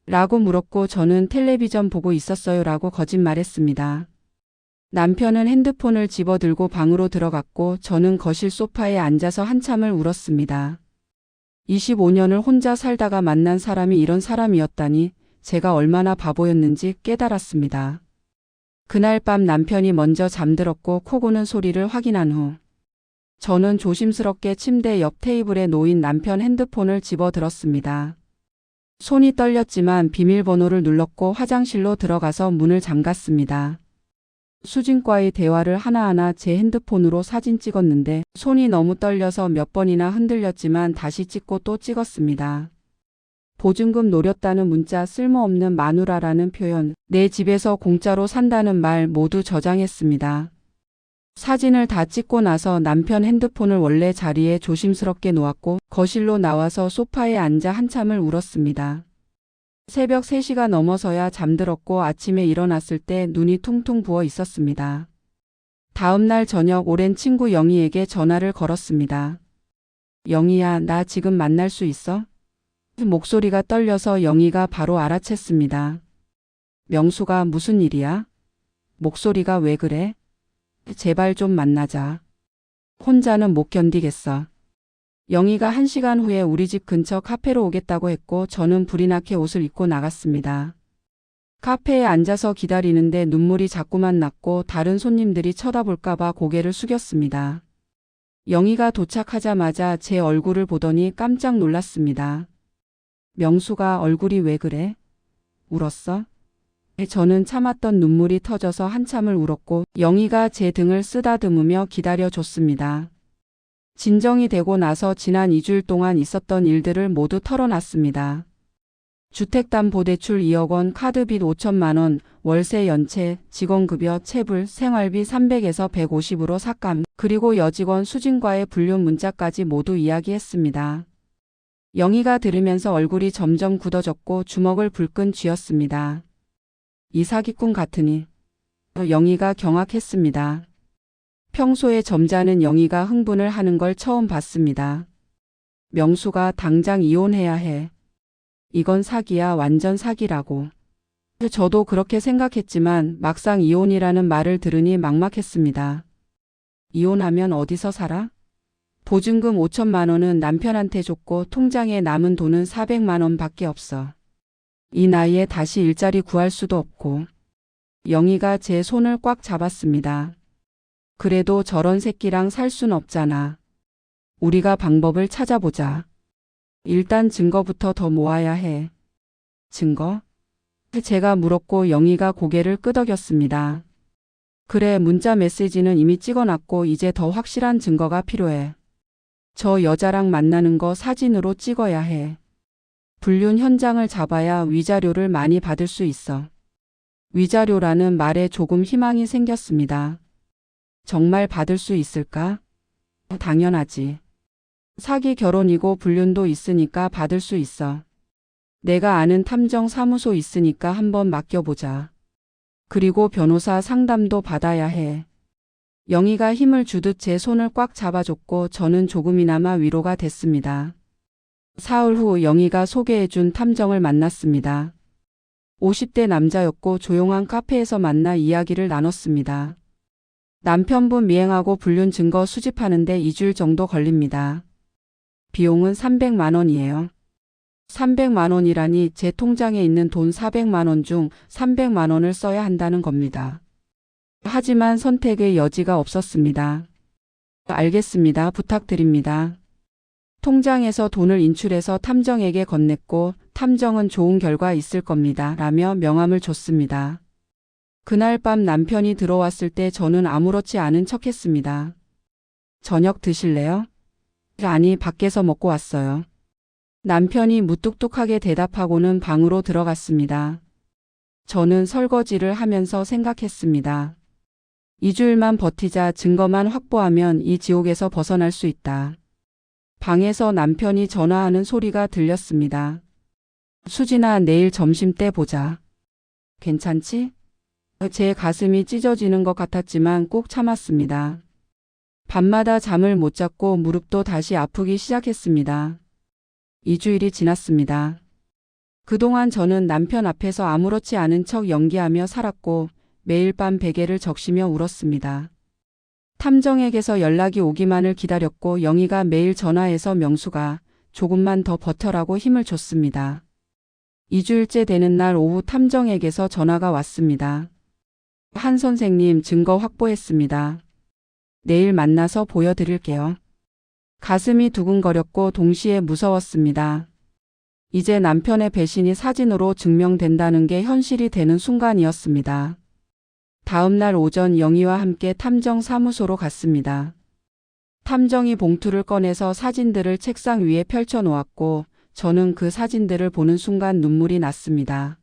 라고 물었고 저는 텔레비전 보고 있었어요 라고 거짓말했습니다. 남편은 핸드폰을 집어들고 방으로 들어갔고 저는 거실 소파에 앉아서 한참을 울었습니다. 25년을 혼자 살다가 만난 사람이 이런 사람이었다니 제가 얼마나 바보였는지 깨달았습니다. 그날 밤 남편이 먼저 잠들었고 코 고는 소리를 확인한 후 저는 조심스럽게 침대 옆 테이블에 놓인 남편 핸드폰을 집어들었습니다. 손이 떨렸지만 비밀번호를 눌렀고 화장실로 들어가서 문을 잠갔습니다. 수진과의 대화를 하나하나 제 핸드폰으로 사진 찍었는데 손이 너무 떨려서 몇 번이나 흔들렸지만 다시 찍고 또 찍었습니다. 보증금 노렸다는 문자, 쓸모없는 마누라라는 표현, 내 집에서 공짜로 산다는 말 모두 저장했습니다. 사진을 다 찍고 나서 남편 핸드폰을 원래 자리에 조심스럽게 놓았고 거실로 나와서 소파에 앉아 한참을 울었습니다. 새벽 3시가 넘어서야 잠들었고 아침에 일어났을 때 눈이 퉁퉁 부어 있었습니다. 다음 날 저녁 오랜 친구 영희에게 전화를 걸었습니다. 영희야, 나 지금 만날 수 있어? 목소리가 떨려서 영희가 바로 알아챘습니다. 명수가 무슨 일이야? 목소리가 왜 그래? 제발 좀 만나자. 혼자는 못 견디겠어. 영희가 1시간 후에 우리 집 근처 카페로 오겠다고 했고 저는 불이 나게 옷을 입고 나갔습니다. 카페에 앉아서 기다리는데 눈물이 자꾸만 났고 다른 손님들이 쳐다볼까봐 고개를 숙였습니다. 영희가 도착하자마자 제 얼굴을 보더니 깜짝 놀랐습니다. 명수가 얼굴이 왜 그래? 울었어? 저는 참았던 눈물이 터져서 한참을 울었고 영희가 제 등을 쓰다듬으며 기다려줬습니다. 진정이 되고 나서 지난 2주일 동안 있었던 일들을 모두 털어놨습니다. 주택담보대출 2억 원, 카드빚 5천만 원, 월세 연체, 직원급여, 체불, 생활비 300에서 150으로 삭감, 그리고 여직원 수진과의 불륜 문자까지 모두 이야기했습니다. 영희가 들으면서 얼굴이 점점 굳어졌고 주먹을 불끈 쥐었습니다. 이 사기꾼 같으니. 영희가 경악했습니다. 평소에 점잖은 영희가 흥분을 하는 걸 처음 봤습니다. 명수가 당장 이혼해야 해. 이건 사기야, 완전 사기라고. 저도 그렇게 생각했지만 막상 이혼이라는 말을 들으니 막막했습니다. 이혼하면 어디서 살아? 보증금 5천만 원은 남편한테 줬고 통장에 남은 돈은 400만 원 밖에 없어. 이 나이에 다시 일자리 구할 수도 없고. 영희가 제 손을 꽉 잡았습니다. 그래도 저런 새끼랑 살 순 없잖아. 우리가 방법을 찾아보자. 일단 증거부터 더 모아야 해. 증거? 제가 물었고 영희가 고개를 끄덕였습니다. 그래, 문자 메시지는 이미 찍어놨고 이제 더 확실한 증거가 필요해. 저 여자랑 만나는 거 사진으로 찍어야 해. 불륜 현장을 잡아야 위자료를 많이 받을 수 있어. 위자료라는 말에 조금 희망이 생겼습니다. 정말 받을 수 있을까? 당연하지. 사기 결혼이고 불륜도 있으니까 받을 수 있어. 내가 아는 탐정 사무소 있으니까 한번 맡겨보자. 그리고 변호사 상담도 받아야 해. 영희가 힘을 주듯 제 손을 꽉 잡아줬고 저는 조금이나마 위로가 됐습니다. 사흘 후 영희가 소개해준 탐정을 만났습니다. 50대 남자였고 조용한 카페에서 만나 이야기를 나눴습니다. 남편분 미행하고 불륜 증거 수집하는데 2주일 정도 걸립니다. 비용은 300만 원이에요. 300만 원이라니 제 통장에 있는 돈 400만 원 중 300만 원을 써야 한다는 겁니다. 하지만 선택의 여지가 없었습니다. 알겠습니다. 부탁드립니다. 통장에서 돈을 인출해서 탐정에게 건넸고 탐정은 좋은 결과 있을 겁니다. 라며 명함을 줬습니다. 그날 밤 남편이 들어왔을 때 저는 아무렇지 않은 척했습니다. 저녁 드실래요? 아니, 밖에서 먹고 왔어요. 남편이 무뚝뚝하게 대답하고는 방으로 들어갔습니다. 저는 설거지를 하면서 생각했습니다. 2주일만 버티자, 증거만 확보하면 이 지옥에서 벗어날 수 있다. 방에서 남편이 전화하는 소리가 들렸습니다. 수진아, 내일 점심때 보자. 괜찮지? 제 가슴이 찢어지는 것 같았지만 꾹 참았습니다. 밤마다 잠을 못 잤고 무릎도 다시 아프기 시작했습니다. 2주일이 지났습니다. 그동안 저는 남편 앞에서 아무렇지 않은 척 연기하며 살았고 매일 밤 베개를 적시며 울었습니다. 탐정에게서 연락이 오기만을 기다렸고 영희가 매일 전화해서 명수가 조금만 더 버텨라고 힘을 줬습니다. 2주일째 되는 날 오후 탐정에게서 전화가 왔습니다. 한 선생님, 증거 확보했습니다. 내일 만나서 보여드릴게요. 가슴이 두근거렸고 동시에 무서웠습니다. 이제 남편의 배신이 사진으로 증명된다는 게 현실이 되는 순간이었습니다. 다음 날 오전 영희와 함께 탐정 사무소로 갔습니다. 탐정이 봉투를 꺼내서 사진들을 책상 위에 펼쳐 놓았고 저는 그 사진들을 보는 순간 눈물이 났습니다.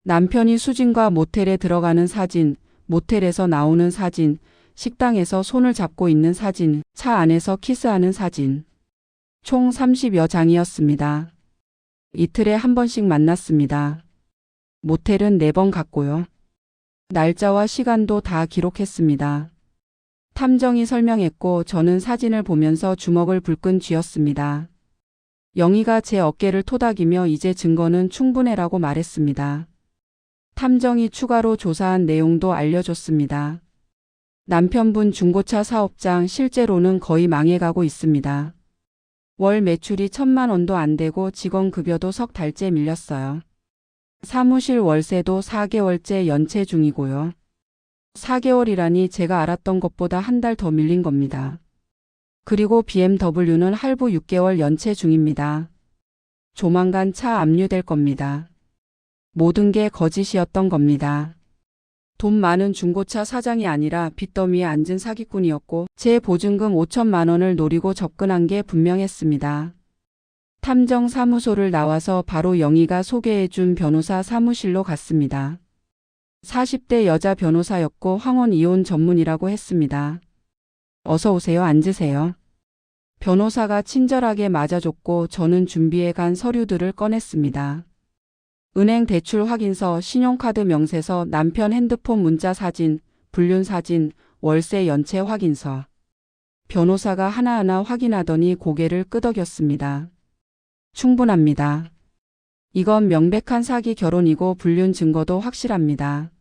남편이 수진과 모텔에 들어가는 사진, 모텔에서 나오는 사진, 식당에서 손을 잡고 있는 사진, 차 안에서 키스하는 사진. 총 30여 장이었습니다. 이틀에 한 번씩 만났습니다. 모텔은 4번 갔고요. 날짜와 시간도 다 기록했습니다. 탐정이 설명했고 저는 사진을 보면서 주먹을 불끈 쥐었습니다. 영희가 제 어깨를 토닥이며 이제 증거는 충분해라고 말했습니다. 탐정이 추가로 조사한 내용도 알려줬습니다. 남편분 중고차 사업장 실제로는 거의 망해가고 있습니다. 월 매출이 1,000만 원도 안 되고 직원 급여도 석 달째 밀렸어요. 사무실 월세도 4개월째 연체 중이고요. 4개월이라니 제가 알았던 것보다 한 달 더 밀린 겁니다. 그리고 BMW는 할부 6개월 연체 중입니다. 조만간 차 압류될 겁니다. 모든 게 거짓이었던 겁니다. 돈 많은 중고차 사장이 아니라 빚더미에 앉은 사기꾼이었고 제 보증금 5천만 원을 노리고 접근한 게 분명했습니다. 탐정 사무소를 나와서 바로 영희가 소개해준 변호사 사무실로 갔습니다. 40대 여자 변호사였고 황혼 이혼 전문이라고 했습니다. 어서 오세요. 앉으세요. 변호사가 친절하게 맞아줬고 저는 준비해 간 서류들을 꺼냈습니다. 은행 대출 확인서, 신용카드 명세서, 남편 핸드폰 문자 사진, 불륜 사진, 월세 연체 확인서. 변호사가 하나하나 확인하더니 고개를 끄덕였습니다. 충분합니다. 이건 명백한 사기 결혼이고 불륜 증거도 확실합니다.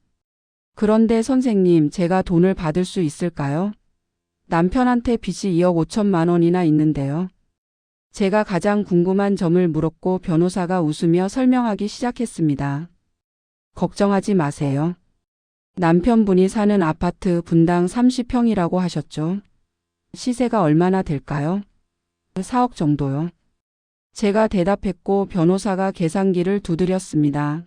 그런데 선생님, 제가 돈을 받을 수 있을까요? 남편한테 빚이 2억 5천만 원이나 있는데요. 제가 가장 궁금한 점을 물었고 변호사가 웃으며 설명하기 시작했습니다. 걱정하지 마세요. 남편분이 사는 아파트 분당 30평이라고 하셨죠? 시세가 얼마나 될까요? 4억 정도요. 제가 대답했고 변호사가 계산기를 두드렸습니다.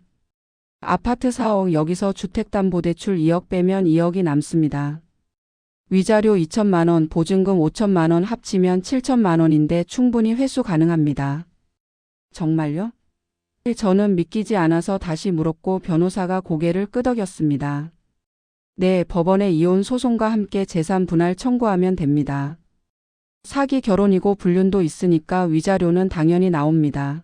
아파트 4억, 여기서 주택담보대출 2억 빼면 2억이 남습니다. 위자료 2천만 원, 보증금 5천만 원 합치면 7천만 원인데 충분히 회수 가능합니다. 정말요? 저는 믿기지 않아서 다시 물었고 변호사가 고개를 끄덕였습니다. 네, 법원에 이혼 소송과 함께 재산 분할 청구하면 됩니다. 사기 결혼이고 불륜도 있으니까 위자료는 당연히 나옵니다.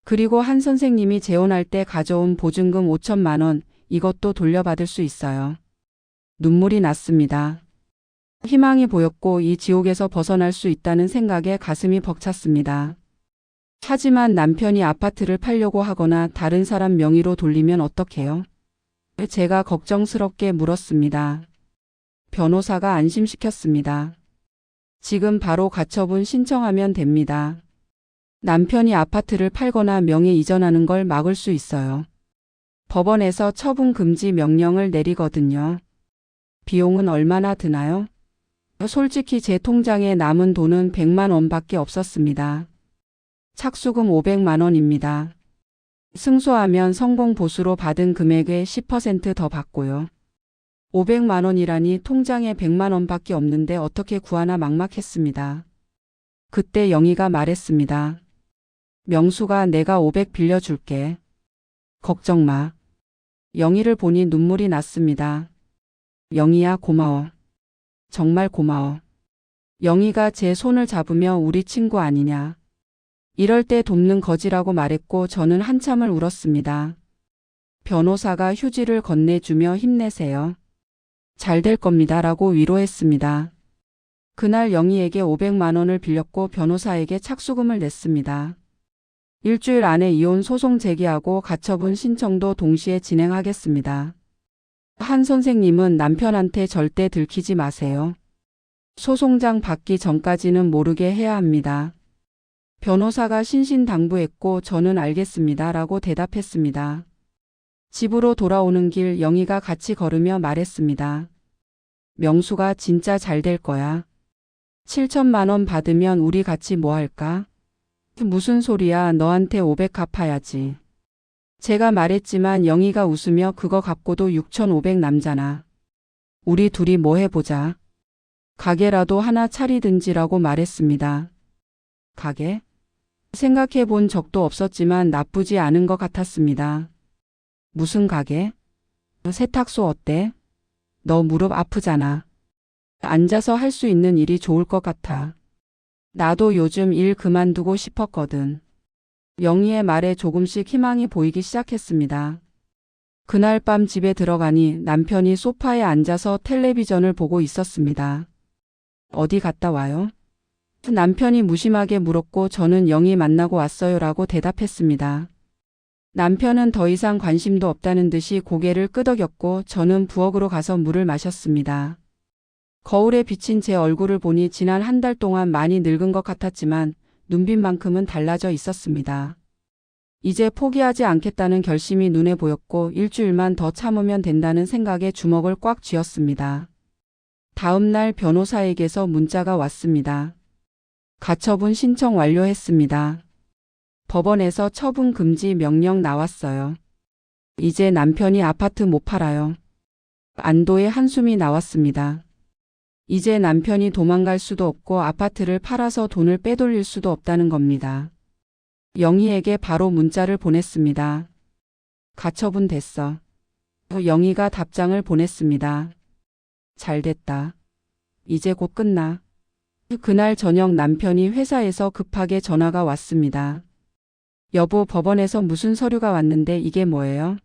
그리고 한 선생님이 재혼할 때 가져온 보증금 5천만 원, 이것도 돌려받을 수 있어요. 눈물이 났습니다. 희망이 보였고 이 지옥에서 벗어날 수 있다는 생각에 가슴이 벅찼습니다. 하지만 남편이 아파트를 팔려고 하거나 다른 사람 명의로 돌리면 어떡해요? 제가 걱정스럽게 물었습니다. 변호사가 안심시켰습니다. 지금 바로 가처분 신청하면 됩니다. 남편이 아파트를 팔거나 명의 이전하는 걸 막을 수 있어요. 법원에서 처분 금지 명령을 내리거든요. 비용은 얼마나 드나요? 솔직히 제 통장에 남은 돈은 100만 원밖에 없었습니다. 착수금 500만 원입니다. 승소하면 성공 보수로 받은 금액의 10% 더 받고요. 500만 원이라니 통장에 100만 원밖에 없는데 어떻게 구하나 막막했습니다. 그때 영희가 말했습니다. 명수가 내가 500 빌려줄게. 걱정 마. 영희를 보니 눈물이 났습니다. 영희야, 고마워. 정말 고마워. 영희가 제 손을 잡으며 우리 친구 아니냐. 이럴 때 돕는 거지라고 말했고 저는 한참을 울었습니다. 변호사가 휴지를 건네주며 힘내세요. 잘 될 겁니다 라고 위로했습니다. 그날 영희에게 500만 원을 빌렸고 변호사에게 착수금을 냈습니다. 일주일 안에 이혼 소송 제기하고 가처분 신청도 동시에 진행하겠습니다. 한 선생님은 남편한테 절대 들키지 마세요. 소송장 받기 전까지는 모르게 해야 합니다. 변호사가 신신당부했고 저는 알겠습니다 라고 대답했습니다. 집으로 돌아오는 길 영희가 같이 걸으며 말했습니다. 명수가 진짜 잘 될 거야. 7천만 원 받으면 우리 같이 뭐 할까? 무슨 소리야, 너한테 500 갚아야지. 제가 말했지만 영희가 웃으며 그거 갚고도 6,500 남잖아. 우리 둘이 뭐 해보자. 가게라도 하나 차리든지라고 말했습니다. 가게? 생각해 본 적도 없었지만 나쁘지 않은 것 같았습니다. 무슨 가게? 세탁소 어때? 너 무릎 아프잖아. 앉아서 할 수 있는 일이 좋을 것 같아. 나도 요즘 일 그만두고 싶었거든. 영희의 말에 조금씩 희망이 보이기 시작했습니다. 그날 밤 집에 들어가니 남편이 소파에 앉아서 텔레비전을 보고 있었습니다. 어디 갔다 와요? 남편이 무심하게 물었고 저는 영희 만나고 왔어요 라고 대답했습니다. 남편은 더 이상 관심도 없다는 듯이 고개를 끄덕였고 저는 부엌으로 가서 물을 마셨습니다. 거울에 비친 제 얼굴을 보니 지난 한 달 동안 많이 늙은 것 같았지만 눈빛만큼은 달라져 있었습니다. 이제 포기하지 않겠다는 결심이 눈에 보였고 일주일만 더 참으면 된다는 생각에 주먹을 꽉 쥐었습니다. 다음 날 변호사에게서 문자가 왔습니다. 가처분 신청 완료했습니다. 법원에서 처분 금지 명령 나왔어요. 이제 남편이 아파트 못 팔아요. 안도의 한숨이 나왔습니다. 이제 남편이 도망갈 수도 없고 아파트를 팔아서 돈을 빼돌릴 수도 없다는 겁니다. 영희에게 바로 문자를 보냈습니다. 가처분 됐어. 영희가 답장을 보냈습니다. 잘 됐다. 이제 곧 끝나. 그날 저녁 남편이 회사에서 급하게 전화가 왔습니다. 여보, 법원에서 무슨 서류가 왔는데 이게 뭐예요?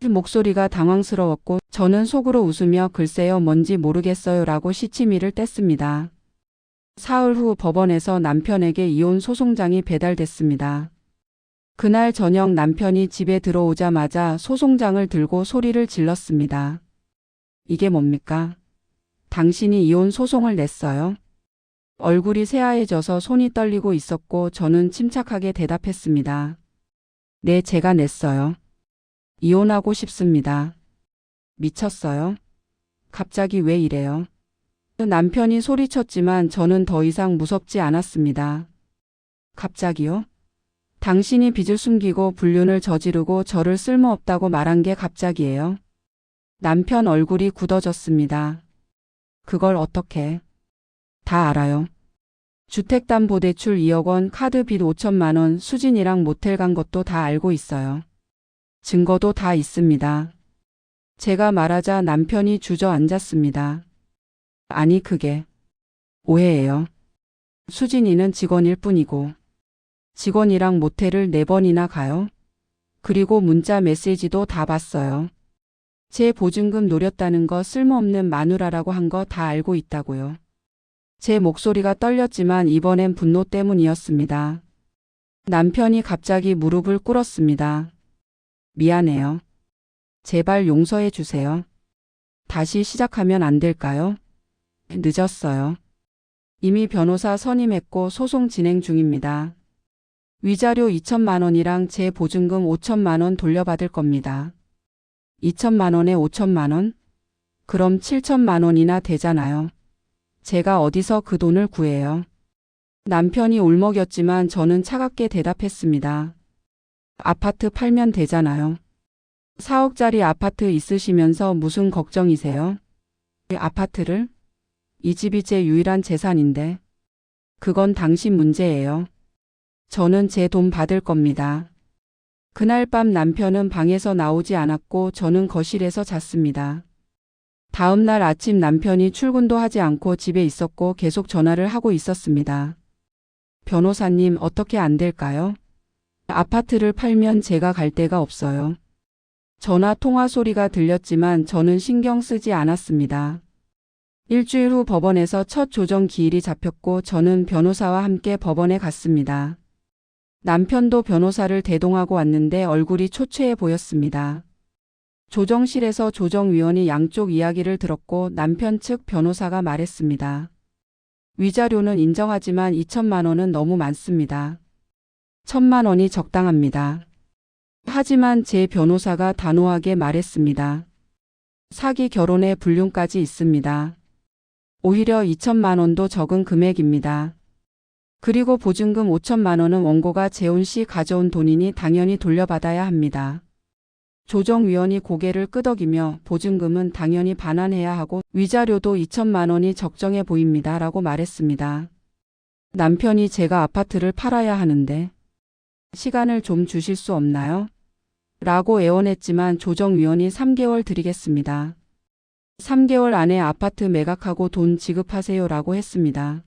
목소리가 당황스러웠고 저는 속으로 웃으며 글쎄요, 뭔지 모르겠어요 라고 시치미를 뗐습니다. 사흘 후 법원에서 남편에게 이혼 소송장이 배달됐습니다. 그날 저녁 남편이 집에 들어오자마자 소송장을 들고 소리를 질렀습니다. 이게 뭡니까? 당신이 이혼 소송을 냈어요? 얼굴이 새하얘져서 손이 떨리고 있었고 저는 침착하게 대답했습니다. 네, 제가 냈어요. 이혼하고 싶습니다. 미쳤어요? 갑자기 왜 이래요? 남편이 소리쳤지만 저는 더 이상 무섭지 않았습니다. 갑자기요? 당신이 빚을 숨기고 불륜을 저지르고 저를 쓸모없다고 말한 게 갑자기예요? 남편 얼굴이 굳어졌습니다. 그걸 어떻게? 다 알아요. 주택담보대출 2억 원, 카드 빚 5천만 원, 수진이랑 모텔 간 것도 다 알고 있어요. 증거도 다 있습니다. 제가 말하자 남편이 주저앉았습니다. 아니, 그게 오해예요. 수진이는 직원일 뿐이고 직원이랑 모텔을 4번이나 가요. 그리고 문자 메시지도 다 봤어요. 제 보증금 노렸다는 거, 쓸모없는 마누라라고 한 거 다 알고 있다고요. 제 목소리가 떨렸지만 이번엔 분노 때문이었습니다. 남편이 갑자기 무릎을 꿇었습니다. 미안해요. 제발 용서해 주세요. 다시 시작하면 안 될까요? 늦었어요. 이미 변호사 선임했고 소송 진행 중입니다. 위자료 2천만 원이랑 제 보증금 5천만 원 돌려받을 겁니다. 2천만 원에 5천만 원? 그럼 7천만 원이나 되잖아요. 제가 어디서 그 돈을 구해요? 남편이 울먹였지만 저는 차갑게 대답했습니다. 아파트 팔면 되잖아요. 4억짜리 아파트 있으시면서 무슨 걱정이세요? 아파트를? 이 집이 제 유일한 재산인데. 그건 당신 문제예요. 저는 제 돈 받을 겁니다. 그날 밤 남편은 방에서 나오지 않았고 저는 거실에서 잤습니다. 다음 날 아침 남편이 출근도 하지 않고 집에 있었고 계속 전화를 하고 있었습니다. 변호사님, 어떻게 안 될까요? 아파트를 팔면 제가 갈 데가 없어요. 전화 통화 소리가 들렸지만 저는 신경 쓰지 않았습니다. 일주일 후 법원에서 첫 조정 기일이 잡혔고 저는 변호사와 함께 법원에 갔습니다. 남편도 변호사를 대동하고 왔는데 얼굴이 초췌해 보였습니다. 조정실에서 조정위원이 양쪽 이야기를 들었고 남편 측 변호사가 말했습니다. 위자료는 인정하지만 2천만 원은 너무 많습니다. 1천만 원이 적당합니다. 하지만 제 변호사가 단호하게 말했습니다. 사기 결혼에 불륜까지 있습니다. 오히려 2천만 원도 적은 금액입니다. 그리고 보증금 5천만 원은 원고가 재혼 시 가져온 돈이니 당연히 돌려받아야 합니다. 조정위원이 고개를 끄덕이며 보증금은 당연히 반환해야 하고 위자료도 2천만 원이 적정해 보입니다 라고 말했습니다. 남편이 제가 아파트를 팔아야 하는데 시간을 좀 주실 수 없나요? 라고 애원했지만 조정위원이 3개월 드리겠습니다. 3개월 안에 아파트 매각하고 돈 지급하세요 라고 했습니다.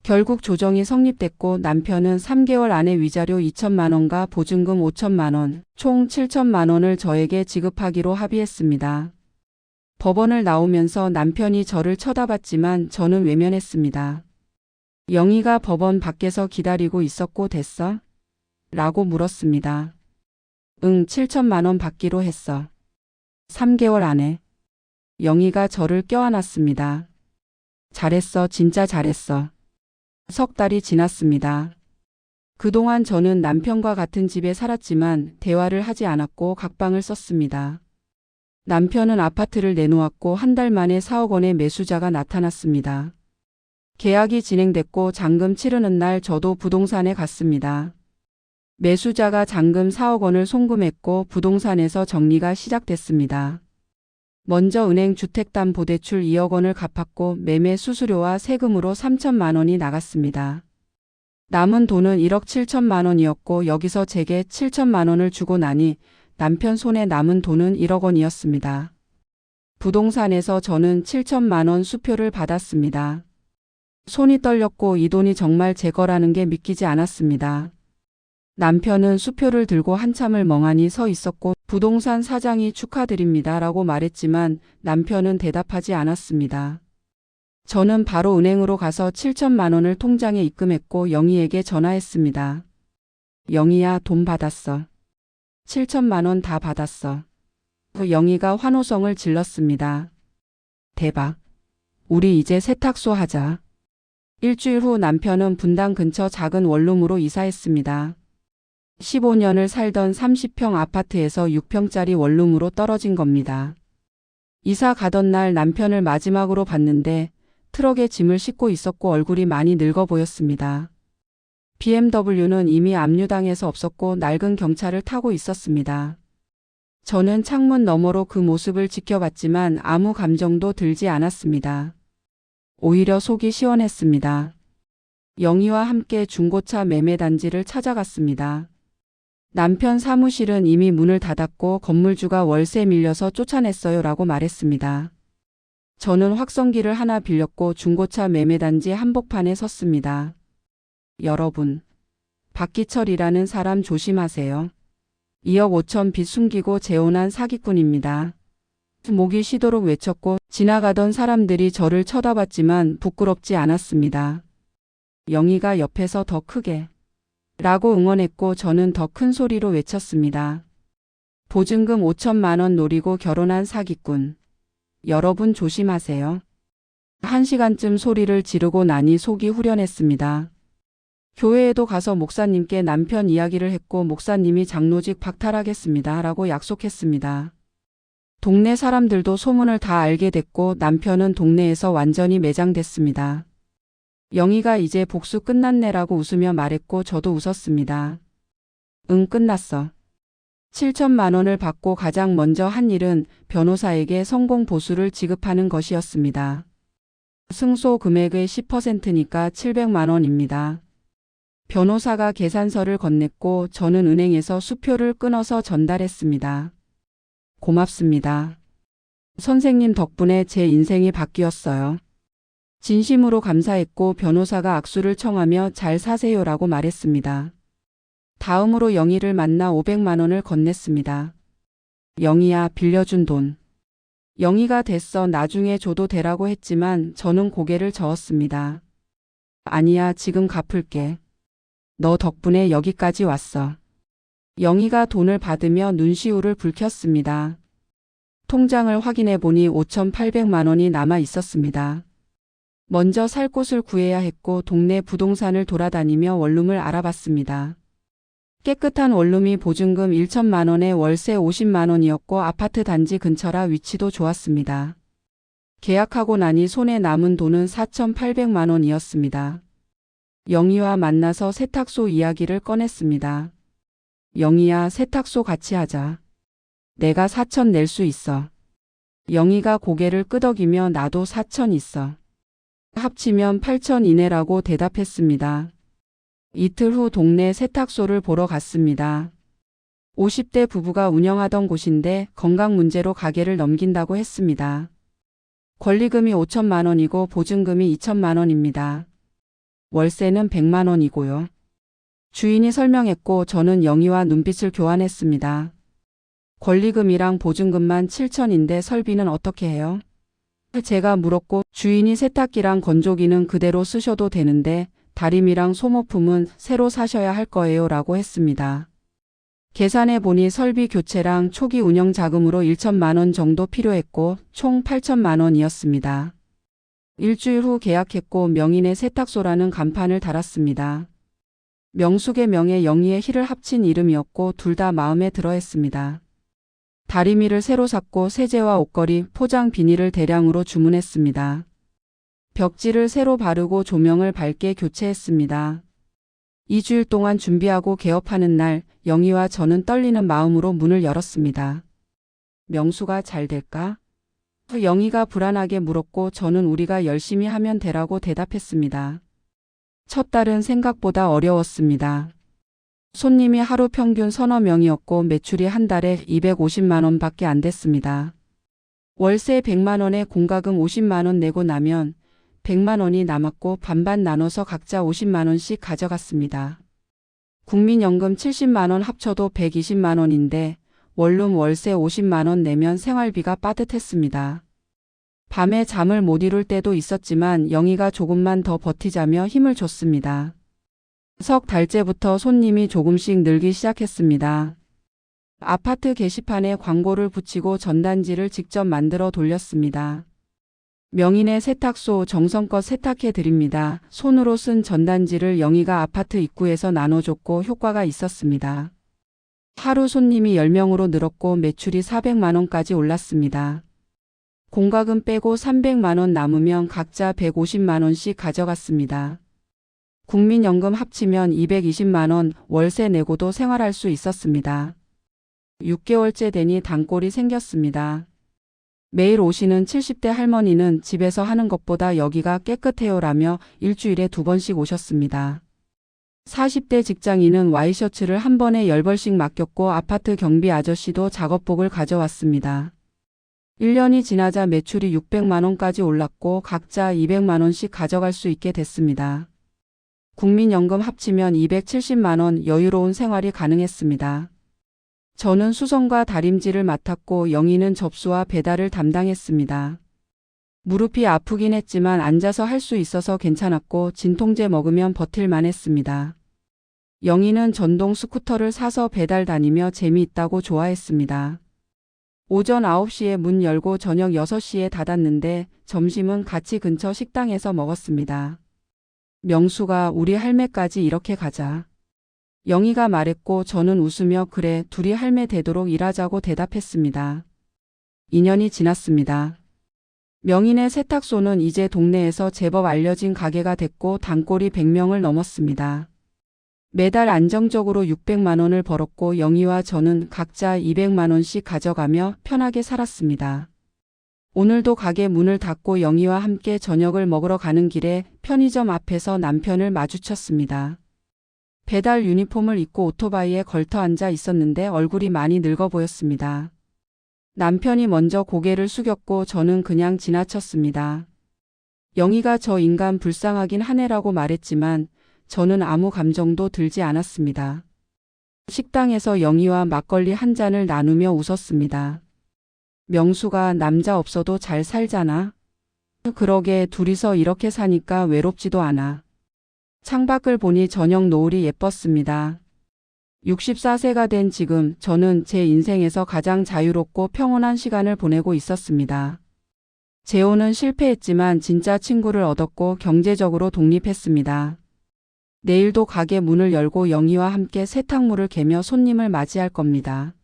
결국 조정이 성립됐고 남편은 3개월 안에 위자료 2천만 원과 보증금 5천만 원, 총 7천만 원을 저에게 지급하기로 합의했습니다. 법원을 나오면서 남편이 저를 쳐다봤지만 저는 외면했습니다. 영희가 법원 밖에서 기다리고 있었고 됐어? 라고 물었습니다. 응, 7천만 원 받기로 했어. 3개월 안에. 영희가 저를 껴안았습니다. 잘했어, 진짜 잘했어. 석 달이 지났습니다. 그동안 저는 남편과 같은 집에 살았지만 대화를 하지 않았고 각방을 썼습니다. 남편은 아파트를 내놓았고 한 달 만에 4억 원의 매수자가 나타났습니다. 계약이 진행됐고 잔금 치르는 날 저도 부동산에 갔습니다. 매수자가 잔금 4억 원을 송금했고 부동산에서 정리가 시작됐습니다. 먼저 은행 주택담보대출 2억 원을 갚았고 매매 수수료와 세금으로 3천만 원이 나갔습니다. 남은 돈은 1억 7천만 원이었고 여기서 제게 7천만 원을 주고 나니 남편 손에 남은 돈은 1억 원이었습니다. 부동산에서 저는 7천만 원 수표를 받았습니다. 손이 떨렸고 이 돈이 정말 제 거라는 게 믿기지 않았습니다. 남편은 수표를 들고 한참을 멍하니 서 있었고 부동산 사장이 축하드립니다 라고 말했지만 남편은 대답하지 않았습니다. 저는 바로 은행으로 가서 7천만 원을 통장에 입금했고 영희에게 전화했습니다. 영희야, 돈 받았어. 7천만 원 다 받았어. 영희가 환호성을 질렀습니다. 대박. 우리 이제 세탁소 하자. 일주일 후 남편은 분당 근처 작은 원룸으로 이사했습니다. 15년을 살던 30평 아파트에서 6평짜리 원룸으로 떨어진 겁니다. 이사 가던 날 남편을 마지막으로 봤는데 트럭에 짐을 싣고 있었고 얼굴이 많이 늙어 보였습니다. BMW는 이미 압류당해서 없었고 낡은 경차를 타고 있었습니다. 저는 창문 너머로 그 모습을 지켜봤지만 아무 감정도 들지 않았습니다. 오히려 속이 시원했습니다. 영희와 함께 중고차 매매단지를 찾아갔습니다. 남편 사무실은 이미 문을 닫았고 건물주가 월세 밀려서 쫓아냈어요 라고 말했습니다. 저는 확성기를 하나 빌렸고 중고차 매매단지 한복판에 섰습니다. 여러분, 박기철이라는 사람 조심하세요. 2억 5천 빚 숨기고 재혼한 사기꾼입니다. 목이 쉬도록 외쳤고 지나가던 사람들이 저를 쳐다봤지만 부끄럽지 않았습니다. 영희가 옆에서 더 크게 라고 응원했고 저는 더 큰 소리로 외쳤습니다. 보증금 5천만 원 노리고 결혼한 사기꾼. 여러분 조심하세요. 1시간쯤 소리를 지르고 나니 속이 후련했습니다. 교회에도 가서 목사님께 남편 이야기를 했고 목사님이 장로직 박탈하겠습니다 라고 약속했습니다. 동네 사람들도 소문을 다 알게 됐고 남편은 동네에서 완전히 매장됐습니다. 영희가 이제 복수 끝났네라고 웃으며 말했고 저도 웃었습니다. 응, 끝났어. 7천만 원을 받고 가장 먼저 한 일은 변호사에게 성공 보수를 지급하는 것이었습니다. 승소 금액의 10%니까 700만 원입니다. 변호사가 계산서를 건넸고 저는 은행에서 수표를 끊어서 전달했습니다. 고맙습니다. 선생님 덕분에 제 인생이 바뀌었어요. 진심으로 감사했고 변호사가 악수를 청하며 잘 사세요라고 말했습니다. 다음으로 영희를 만나 500만 원을 건넸습니다. 영희야, 빌려준 돈. 영희가 됐어, 나중에 줘도 되라고 했지만 저는 고개를 저었습니다. 아니야, 지금 갚을게. 너 덕분에 여기까지 왔어. 영희가 돈을 받으며 눈시울을 붉혔습니다. 통장을 확인해 보니 5,800만 원이 남아 있었습니다. 먼저 살 곳을 구해야 했고 동네 부동산을 돌아다니며 원룸을 알아봤습니다. 깨끗한 원룸이 보증금 1천만 원에 월세 50만 원이었고 아파트 단지 근처라 위치도 좋았습니다. 계약하고 나니 손에 남은 돈은 4,800만 원이었습니다. 영희와 만나서 세탁소 이야기를 꺼냈습니다. 영희야, 세탁소 같이 하자. 내가 4천 낼 수 있어. 영희가 고개를 끄덕이며 나도 4천 있어. 합치면 8천 이내라고 대답했습니다. 이틀 후 동네 세탁소를 보러 갔습니다. 50대 부부가 운영하던 곳인데 건강 문제로 가게를 넘긴다고 했습니다. 권리금이 5천만 원이고 보증금이 2천만 원입니다. 월세는 100만 원이고요. 주인이 설명했고 저는 영희와 눈빛을 교환했습니다. 권리금이랑 보증금만 7천인데 설비는 어떻게 해요? 제가 물었고 주인이 세탁기랑 건조기는 그대로 쓰셔도 되는데 다림이랑 소모품은 새로 사셔야 할 거예요 라고 했습니다. 계산해 보니 설비 교체랑 초기 운영 자금으로 1천만 원 정도 필요했고 총 8천만 원이었습니다. 일주일 후 계약했고 명인의 세탁소라는 간판을 달았습니다. 명숙의 명에 영희의 희를 합친 이름이었고 둘 다 마음에 들어했습니다. 다리미를 새로 샀고 세제와 옷걸이, 포장 비닐을 대량으로 주문했습니다. 벽지를 새로 바르고 조명을 밝게 교체했습니다. 2주일 동안 준비하고 개업하는 날 영희와 저는 떨리는 마음으로 문을 열었습니다. 명수가 잘 될까? 영희가 불안하게 물었고 저는 우리가 열심히 하면 되라고 대답했습니다. 첫 달은 생각보다 어려웠습니다. 손님이 하루 평균 서너 명이었고 매출이 한 달에 250만 원밖에 안 됐습니다. 월세 100만 원에 공과금 50만 원 내고 나면 100만 원이 남았고 반반 나눠서 각자 50만 원씩 가져갔습니다. 국민연금 70만 원 합쳐도 120만 원인데 원룸 월세 50만 원 내면 생활비가 빠듯했습니다. 밤에 잠을 못 이룰 때도 있었지만 영희가 조금만 더 버티자며 힘을 줬습니다. 석 달째부터 손님이 조금씩 늘기 시작했습니다. 아파트 게시판에 광고를 붙이고 전단지를 직접 만들어 돌렸습니다. 명인의 세탁소 정성껏 세탁해 드립니다. 손으로 쓴 전단지를 영희가 아파트 입구에서 나눠줬고 효과가 있었습니다. 하루 손님이 10명으로 늘었고 매출이 400만 원까지 올랐습니다. 공과금 빼고 300만 원 남으면 각자 150만 원씩 가져갔습니다. 국민연금 합치면 220만 원 월세 내고도 생활할 수 있었습니다. 6개월째 되니 단골이 생겼습니다. 매일 오시는 70대 할머니는 집에서 하는 것보다 여기가 깨끗해요라며 일주일에 2번씩 오셨습니다. 40대 직장인은 와이셔츠를 한 번에 10벌씩 맡겼고 아파트 경비 아저씨도 작업복을 가져왔습니다. 1년이 지나자 매출이 600만 원까지 올랐고 각자 200만 원씩 가져갈 수 있게 됐습니다. 국민연금 합치면 270만 원 여유로운 생활이 가능했습니다. 저는 수선과 다림질을 맡았고 영희는 접수와 배달을 담당했습니다. 무릎이 아프긴 했지만 앉아서 할 수 있어서 괜찮았고 진통제 먹으면 버틸만 했습니다. 영희는 전동 스쿠터를 사서 배달 다니며 재미있다고 좋아했습니다. 오전 9시에 문 열고 저녁 6시에 닫았는데 점심은 같이 근처 식당에서 먹었습니다. 명수가 우리 할매까지 이렇게 가자. 영희가 말했고 저는 웃으며 그래 둘이 할매 되도록 일하자고 대답했습니다. 2년이 지났습니다. 명인의 세탁소는 이제 동네에서 제법 알려진 가게가 됐고 단골이 100명을 넘었습니다. 매달 안정적으로 600만 원을 벌었고 영희와 저는 각자 200만 원씩 가져가며 편하게 살았습니다. 오늘도 가게 문을 닫고 영희와 함께 저녁을 먹으러 가는 길에 편의점 앞에서 남편을 마주쳤습니다. 배달 유니폼을 입고 오토바이에 걸터 앉아 있었는데 얼굴이 많이 늙어 보였습니다. 남편이 먼저 고개를 숙였고 저는 그냥 지나쳤습니다. 영희가 저 인간 불쌍하긴 하네라고 말했지만 저는 아무 감정도 들지 않았습니다. 식당에서 영희와 막걸리 한 잔을 나누며 웃었습니다. 명수가 남자 없어도 잘 살잖아. 그러게 둘이서 이렇게 사니까 외롭지도 않아. 창밖을 보니 저녁 노을이 예뻤습니다. 64세가 된 지금 저는 제 인생에서 가장 자유롭고 평온한 시간을 보내고 있었습니다. 재혼은 실패했지만 진짜 친구를 얻었고 경제적으로 독립했습니다. 내일도 가게 문을 열고 영희와 함께 세탁물을 개며 손님을 맞이할 겁니다.